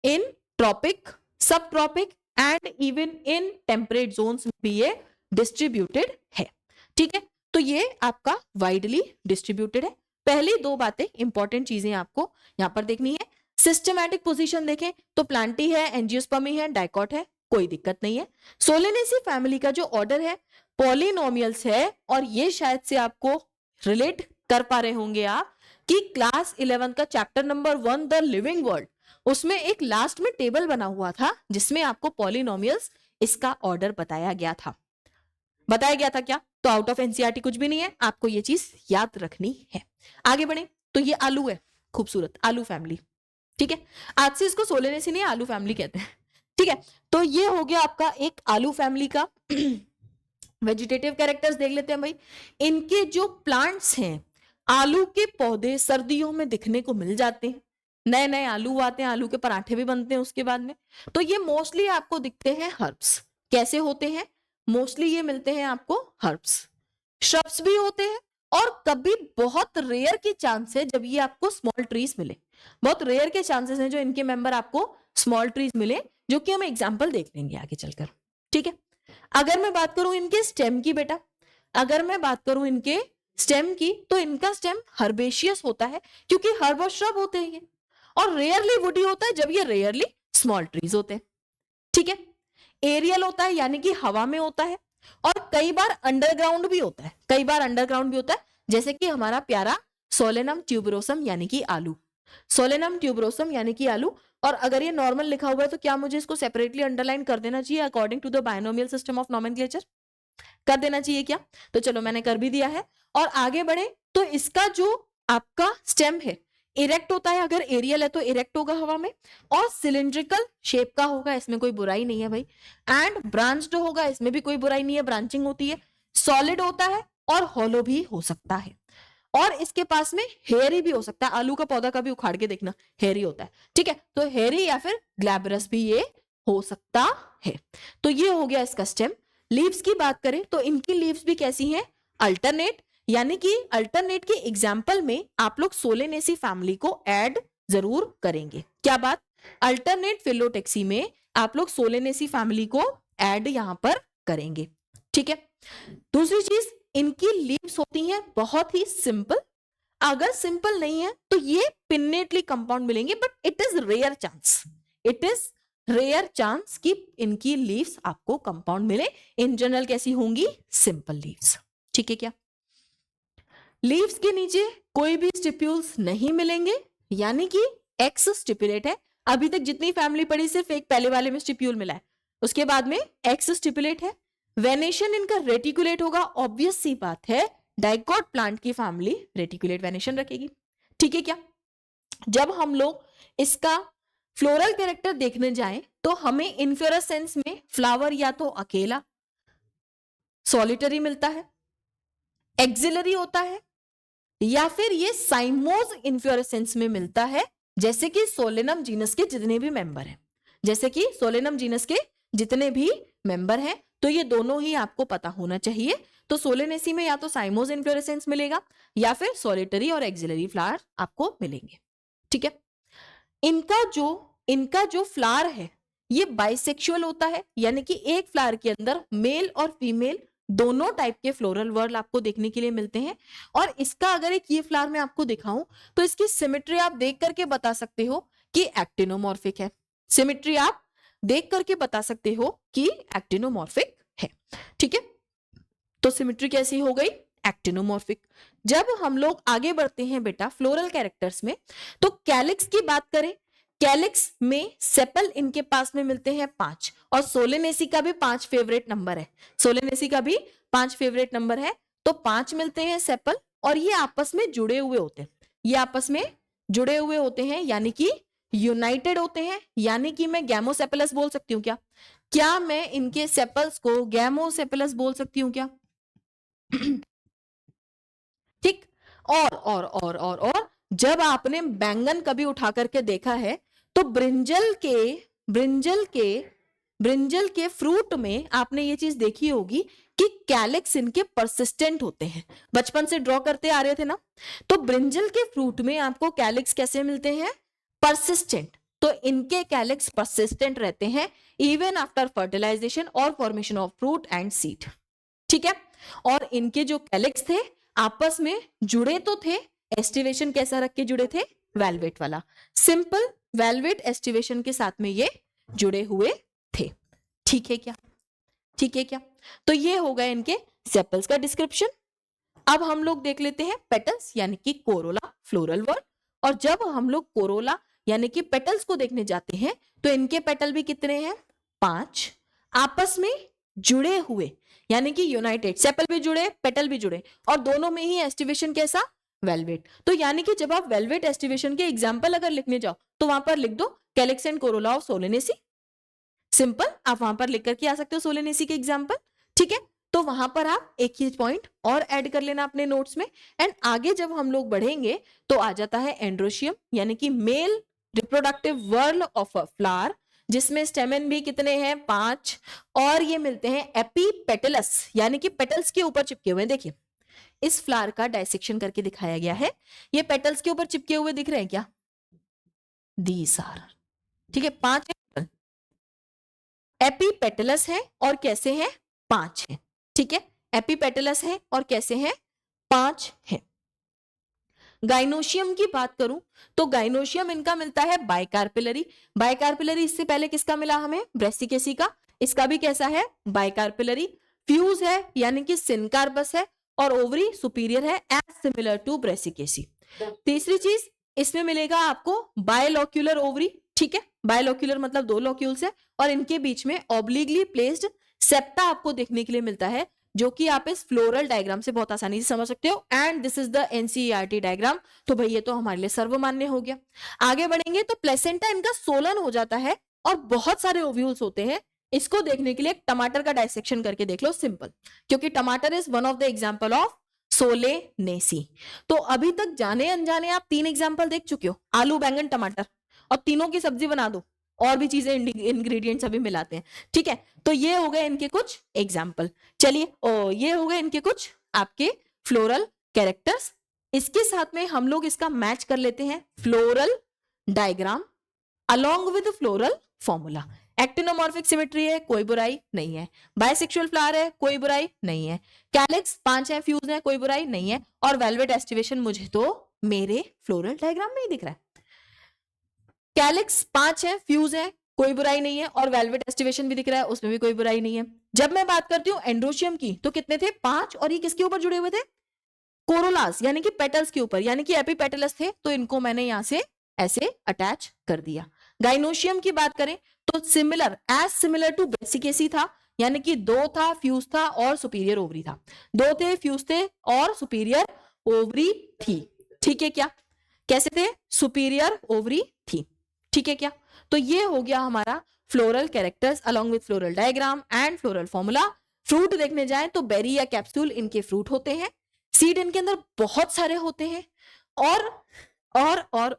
In tropic, subtropic and even in temperate zones में भी ये डिस्ट्रीब्यूटेड है। ठीक है, तो ये आपका वाइडली डिस्ट्रीब्यूटेड है। पहली दो बातें इंपॉर्टेंट चीजें आपको यहां पर देखनी है। सिस्टमैटिक पोजीशन देखें तो प्लांटी है, एंजियोस्पर्मी है, डाइकॉट है, कोई दिक्कत नहीं है। सोलेनेसी फैमिली का जो ऑर्डर है पॉलिनोमियल्स है, और ये शायद से आपको रिलेट कर पा रहे होंगे आप कि क्लास 11 का chapter number 1 the living world, उसमें एक लास्ट में टेबल बना हुआ था जिसमें आपको पॉलिनोमियल्स इसका ऑर्डर बताया गया था। बताया गया था क्या? तो आउट ऑफ एनसीईआरटी कुछ भी नहीं है, आपको ये चीज याद रखनी है। आगे बढ़े, तो ये आलू है, खूबसूरत आलू फैमिली। ठीक है, आज से इसको सोलेनेसी नहीं आलू फैमिली कहते हैं। ठीक है, तो ये हो गया आपका एक आलू फैमिली का। वेजिटेटिव कैरेक्टर्स देख लेते हैं भाई। इनके जो प्लांट्स हैं, आलू के पौधे सर्दियों में दिखने को मिल जाते हैं, नए नए आलू आते हैं, आलू के पराठे भी बनते हैं उसके बाद में। तो ये मोस्टली आपको दिखते हैं हर्ब्स। कैसे होते हैं? मोस्टली ये मिलते हैं आपको हर्ब्स। श्रब्स भी होते हैं, और कभी बहुत रेयर के चांस है जब ये आपको स्मॉल ट्रीज मिले। बहुत रेयर के चांसेस हैं जो इनके मेंबर आपको स्मॉल ट्रीज मिले, जो कि हम एग्जाम्पल देख लेंगे आगे चलकर। ठीक है, अगर मैं बात करूं इनके स्टेम की बेटा, अगर मैं बात करूं इनके स्टेम की, तो इनका स्टेम हर्बेशियस होता है, क्योंकि हर्ब और श्रब होते हैं ये, और रेयरली वुडी होता है जब ये रेयरली स्मॉल ट्रीज होते हैं। ठीक है, एरियल होता है यानी कि हवा में होता है, और कई बार अंडरग्राउंड भी होता है, कई बार अंडरग्राउंड भी होता है, जैसे कि हमारा प्यारा सोलेनम ट्यूबरोसम यानी कि आलू। सोलेनम ट्यूबरोसम यानी कि आलू। और अगर ये नॉर्मल लिखा हुआ है तो क्या मुझे इसको सेपरेटली अंडरलाइन कर देना चाहिए according to the binomial system of nomenclature? कर देना चाहिए क्या? तो चलो मैंने कर भी दिया है। और आगे बढ़े, तो इसका जो आपका स्टेम है इरेक्ट होता है, अगर एरियल है तो इरेक्ट होगा हवा में, और सिलिंड्रिकल शेप का होगा, इसमें कोई बुराई नहीं है भाई। एंड ब्रांच्ड होगा, इसमें भी कोई बुराई नहीं है, ब्रांचिंग होती है। सॉलिड होता है और हॉलो भी हो सकता है, और इसके पास में हेयरी भी हो सकता है। आलू का पौधा का भी उखाड़ के देखना, हेयरी होता है। ठीक है, तो हेयरी या फिर ग्लैबरस भी ये हो सकता है। तो ये हो गया इसका स्टेम। लीव्स की बात करें तो इनकी लीव्स भी कैसी हैं? अल्टरनेट, यानी कि अल्टरनेट के एग्जाम्पल में आप लोग सोलेनेसी फैमिली को ऐड जरूर करेंगे। क्या बात? अल्टरनेट फिलोटेक्सी में आप लोग सोलेनेसी फैमिली को ऐड यहां पर करेंगे। ठीक है, दूसरी चीज, इनकी लीव्स होती हैं बहुत ही सिंपल। अगर सिंपल नहीं है तो ये पिन्नेटली कंपाउंड मिलेंगे, but it is rare chance, it is rare chance कि इनकी लीव्स आपको कंपाउंड मिले। इन जनरल कैसी होंगी? Simple leaves. ठीक है क्या? लीव्स के नीचे कोई भी स्टिप्यूल्स नहीं मिलेंगे, यानी कि एक्स स्टिपुलेट है। अभी तक जितनी फैमिली पड़ी सिर्फ एक पहले वाले में स्टिप्यूल मिला है, उसके बाद में एक्स स्टिपुलेट है। वेनेशन इनका रेटिकुलेट होगा, ऑब्वियस सी बात है, डाइकॉट प्लांट की फैमिली रेटिकुलेट वेनेशन रखेगी। ठीक है क्या? जब हम लोग इसका फ्लोरल कैरेक्टर देखने जाएं तो हमें इन्फ्लोरेसेंस में फ्लावर या तो अकेला सॉलिटरी मिलता है, एक्सिलरी होता है, या फिर ये साइमोज इन्फ्लोरेसेंस में मिलता है, जैसे कि सोलेनम जीनस के जितने भी मेंबर हैं। जैसे कि सोलेनम जीनस के जितने भी मेंबर हैं, तो ये दोनों ही आपको पता होना चाहिए। तो सोलेनेसी में या तो साइमोस इन्फ्लोरेसेंस मिलेगा या फिर सॉलिटरी और एक्सिलरी फ्लावर आपको मिलेंगे। ठीक है, इनका जो फ्लावर है ये बाइसेक्सुअल होता है, यानी कि एक फ्लावर के अंदर मेल और फीमेल दोनों टाइप के फ्लोरल वर्ल आपको देखने के लिए मिलते हैं। और इसका अगर एक ये फ्लावर मैं आपको दिखाऊं तो इसकी सिमेट्री आप देख करके बता सकते हो कि एक्टिनोमॉर्फिक है। सिमेट्री आप देख करके बता सकते हो कि एक्टिनोमॉर्फिक है। ठीक है, तो सिमेट्री कैसी हो गई? एक्टिनोमॉर्फिक। जब हम लोग आगे बढ़ते हैं बेटा फ्लोरल कैरेक्टर्स में, तो कैलिक्स की बात करें, कैलिक्स में सेपल इनके पास में मिलते हैं 5 और सोलेनेसी का भी 5 फेवरेट नंबर है। सोलेनेसी का भी 5 फेवरेट नंबर है, तो 5 मिलते हैं सेपल और ये आपस में जुड़े हुए होते हैं। ये आपस में जुड़े हुए होते हैं यानी कि यूनाइटेड होते हैं, यानी कि मैं गैमोसेपलस बोल सकती हूँ क्या? क्या मैं इनके सेपल्स को गैमोसेपलस बोल सकती हूँ क्या? ठीक। और जब आपने बैंगन कभी उठा करके देखा है तो ब्रिंजल के फ्रूट में आपने ये चीज देखी होगी कि कैलिक्स इनके परसिस्टेंट होते हैं। बचपन से ड्रॉ करते आ रहे थे ना, तो ब्रिंजल के फ्रूट में आपको कैलिक्स कैसे मिलते हैं? परसिस्टेंट। तो इनके कैलिक्स परसिस्टेंट रहते हैं इवन आफ्टर फर्टिलाइजेशन और formation of fruit and seed. ठीक है, और इनके जो कैलिक्स थे आपस में जुड़े तो थे, एस्टिवेशन कैसा रख के जुड़े थे? वेलवेट वाला, सिंपल वेलवेट एस्टिवेशन के साथ में ये जुड़े हुए थे। ठीक है क्या? ठीक है क्या? तो ये हो गया इनके सेपल्स का डिस्क्रिप्शन। अब हम लोग देख लेते हैं पेटल्स यानी कि कोरोला फ्लोरल वर्ड। और जब हम लोग कोरोला यानी कि पेटल्स को देखने जाते हैं तो इनके पेटल भी कितने हैं? 5, आपस में जुड़े हुए यानी कि यूनाइटेड, सेपल भी जुड़े पेटल भी जुड़े और दोनों में ही एस्टिवेशन कैसा? वेलवेट। तो यानी कि जब आप वेलवेट एस्टिवेशन के एग्जांपल अगर लिखने जाओ तो वहां पर लिख दो calyx and Corolla of Solanaceae. Simple, आप वहां पर लिख करके आ सकते हो सोलेनेसी के एग्जांपल। ठीक है, तो वहां पर आप एक ही पॉइंट और ऐड कर लेना अपने नोट्स में। एंड आगे जब हम लोग बढ़ेंगे तो आ जाता है एंड्रोशियम यानी कि male reproductive whorl of a flower, जिसमें स्टेमेन भी कितने हैं? 5। और ये मिलते हैं एपीपेटलस यानी कि पेटल्स के ऊपर चिपके हुए हैं। देखिए इस फ्लावर का डायसेक्शन करके दिखाया गया है, ये पेटल्स के ऊपर चिपके हुए दिख रहे हैं क्या? दीस आर, ठीक है, 5 एपीपेटलस है और कैसे हैं? 5 है। ठीक है, एपीपेटलस है और कैसे हैं? 5 है। गाइनोशियम की बात करूं तो गाइनोशियम इनका मिलता है बाइकार्पिलरी। बाइकार्पिलरी इससे पहले किसका मिला हमें? ब्रेसिकेसी का। इसका भी कैसा है? बाइकार्पिलरी। फ्यूज है यानी कि सिनकार्पस है और ओवरी सुपीरियर है एज सिमिलर टू ब्रेसिकेसी। तीसरी चीज इसमें मिलेगा आपको बायलॉक्यूलर ओवरी। ठीक है, बायलॉक्यूलर मतलब 2 लॉक्यूल्स है और इनके बीच में ऑब्लिकली प्लेस्ड सेप्टा आपको देखने के लिए मिलता है, जो कि आप इस फ्लोरल डायग्राम से बहुत आसानी से समझ सकते हो। And this is the NCERT diagram. तो भाई ये तो हमारे लिए सर्वमान्य हो गया। आगे बढ़ेंगे तो प्लेसेंटा इनका सोलन हो जाता है और बहुत सारे ओव्यूल्स होते हैं। इसको देखने के लिए टमाटर का डायसेक्शन करके देख लो, सिंपल, क्योंकि टमाटर is one of the example of Solanaceae. तो अभी तक जाने अनजाने आप 3 एग्जाम्पल देख चुके हो, आलू बैंगन टमाटर, और तीनों की सब्जी बना दो और भी चीजें इंग्रेडिएंट्स अभी मिलाते हैं। ठीक है, तो ये हो गए इनके कुछ एग्जाम्पल। चलिए, ये हो गए इनके कुछ आपके फ्लोरल कैरेक्टर्स। इसके साथ में हम लोग इसका मैच कर लेते हैं floral diagram along with floral formula. Actinomorphic symmetry है, कोई बुराई नहीं है। बाइसेक्सुअल फ्लावर है, कोई बुराई नहीं है। कैलिक्स 5 है, फ्यूज है, कोई बुराई नहीं है। और वेलवेट एस्टिवेशन मुझे तो मेरे फ्लोरल डायग्राम में ही दिख रहा है। कैलिक्स 5 है, फ्यूज है, कोई बुराई नहीं है, और वेलवेट एस्टिवेशन भी दिख रहा है, उसमें भी कोई बुराई नहीं है। जब मैं बात करती हूं एंड्रोशियम की तो कितने थे? 5। और ये किसके ऊपर जुड़े हुए थे? कोरोलास यानी कि पेटल्स के ऊपर, यानी कि एपीपेटलस थे, तो इनको मैंने यहां से ऐसे अटैच कर दिया। गाइनोशियम की बात करें तो similar, as similar to brassicaceae था, यानी कि 2 था, फ्यूज था और सुपीरियर ओवरी था। 2 थे, फ्यूज थे और सुपीरियर ओवरी थी। ठीक है क्या? कैसे थे? सुपीरियर ओवरी थी। ठीक है क्या? तो ये हो गया हमारा floral characters along with floral diagram and floral formula. Fruit देखने जाएं तो बेरी या कैप्सूल इनके फ्रूट होते हैं। सीड इनके अंदर बहुत सारे होते हैं। और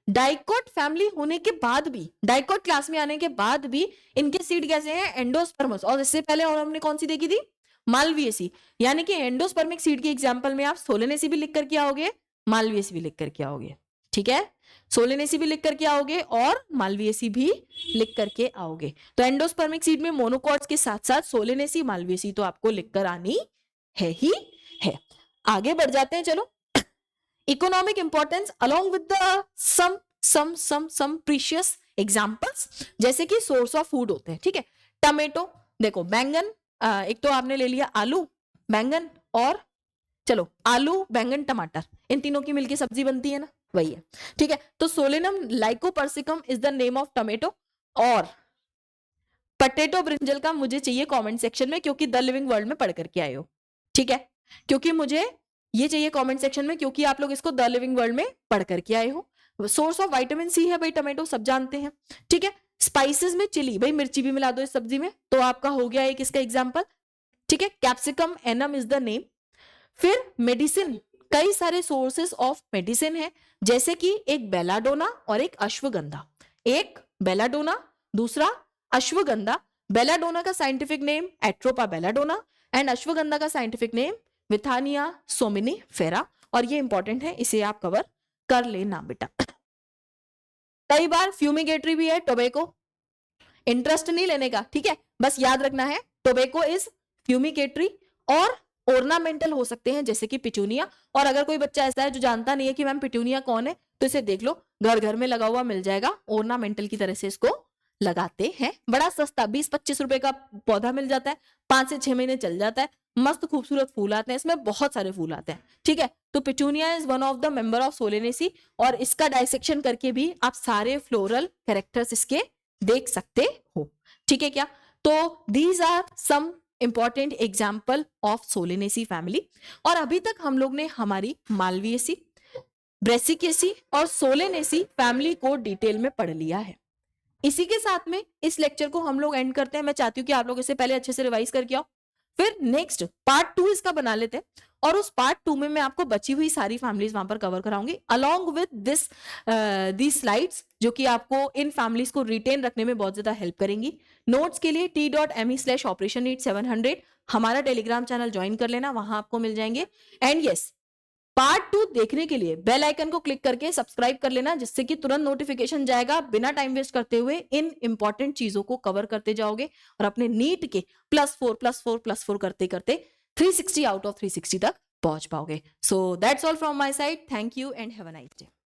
डाइकोट फैमिली होने के बाद भी, डाइकोट क्लास में आने के बाद भी इनके सीड कैसे हैं? एंडोस्पर्मस। और इससे पहले और हमने कौन सी देखी थी? मालवीएसी। यानी कि एंडोस्पर्मिक सीड की एग्जांपल में आप सोलेनेसी भी लिख करके आओगे, मालवीएसी भी लिख करके आओगे। ठीक है, सोलेनेसी भी लिख करके आओगे और मालवीएसी भी लिख करके आओगे। तो एंडोस्पर्मिक सीड में मोनोकॉट्स के साथ साथ सोलेनेसी, मालवीएसी तो आपको लिखकर आनी है ही है। आगे बढ़ जाते हैं, चलो। Economic importance along with the some precious examples, जैसे कि सोर्स ऑफ फूड होते हैं। ठीक है, टमेटो, देखो बैंगन, एक तो आपने ले लिया आलू, बैंगन, और चलो आलू, बैंगन, टमाटर, इन तीनों की मिलकर सब्जी बनती है ना, वही है। ठीक है, तो Solanum lycopersicum is the name of tomato. और पटेटो ब्रिंजल का मुझे चाहिए कमेंट सेक्शन में, क्योंकि द लिविंग वर्ल्ड में पढ़ करके आए हो। ठीक है, क्योंकि मुझे ये चाहिए कमेंट सेक्शन में, क्योंकि आप लोग इसको द लिविंग वर्ल्ड में पढ़ करके आए हो। सोर्स ऑफ विटामिन सी है भाई टमाटो, सब जानते हैं। ठीक है, स्पाइसेस में चिली, भाई मिर्ची भी मिला दो इस सब्जी में, तो आपका हो गया एक इसका एग्जांपल। ठीक है, capsicum annuum is the name. फिर मेडिसिन, कई सारे सोर्सेस ऑफ मेडिसिन है, जैसे कि एक बेलाडोना और एक अश्वगंधा। एक बेलाडोना, दूसरा अश्वगंधा। बेलाडोना का scientific name Atropa belladonna and ashwagandha का साइंटिफिक नेम विथानिया सोमिनिफेरा। और ये इंपॉर्टेंट है, इसे आप कवर कर लेना बेटा। कई बार फ्यूमिगेटरी भी है टोबैको, इंटरेस्ट नहीं लेने का, ठीक है, बस याद रखना है टोबैको इज फ्यूमिगेटरी। और ऑर्नामेंटल हो सकते हैं, जैसे कि पिटूनिया। और अगर कोई बच्चा ऐसा है जो जानता नहीं है कि मैम पिटूनिया कौन है, तो इसे देख लो, घर घर में लगा हुआ मिल जाएगा, ऑर्नामेंटल की तरह से इसको लगाते हैं। बड़ा सस्ता 20-25 रुपए का पौधा मिल जाता है, 5 से 6 महीने चल जाता है, मस्त खूबसूरत फूल आते हैं, इसमें बहुत सारे फूल आते हैं। ठीक है, तो petunia is one of the member of Solanaceae. और इसका डाइसेक्शन करके भी आप सारे फ्लोरल कैरेक्टर्स इसके देख सकते हो। ठीक है क्या? तो these are some important example of solanaceae family. और अभी तक हम लोग ने हमारी मालवीएसी, ब्रेसिकेसी और सोलेनेसी फैमिली को डिटेल में पढ़ लिया है। इसी के साथ में इस लेक्चर को हम लोग एंड करते हैं। मैं चाहती हूँ कि आप लोग इसे पहले अच्छे से रिवाइज करके आओ, फिर नेक्स्ट पार्ट 2 इसका बना लेते हैं। और उस पार्ट 2 में मैं आपको बची हुई सारी फैमिलीज वहां पर कवर कराऊंगी along with this the slides, जो कि आपको इन फैमिलीज को रिटेन रखने में बहुत ज्यादा हेल्प करेंगी। नोट्स के लिए t.me/operation8 700 हमारा टेलीग्राम चैनल ज्वाइन कर लेना, वहां आपको मिल जाएंगे। एंड यस, पार्ट 2 देखने के लिए बेल आइकन को क्लिक करके सब्सक्राइब कर लेना, जिससे कि तुरंत नोटिफिकेशन जाएगा। बिना टाइम वेस्ट करते हुए इन इंपॉर्टेंट चीजों को कवर करते जाओगे और अपने नीट के +4 करते करते 360 आउट ऑफ 360 तक पहुंच पाओगे। So that's all from my side. Thank you and have a nice day.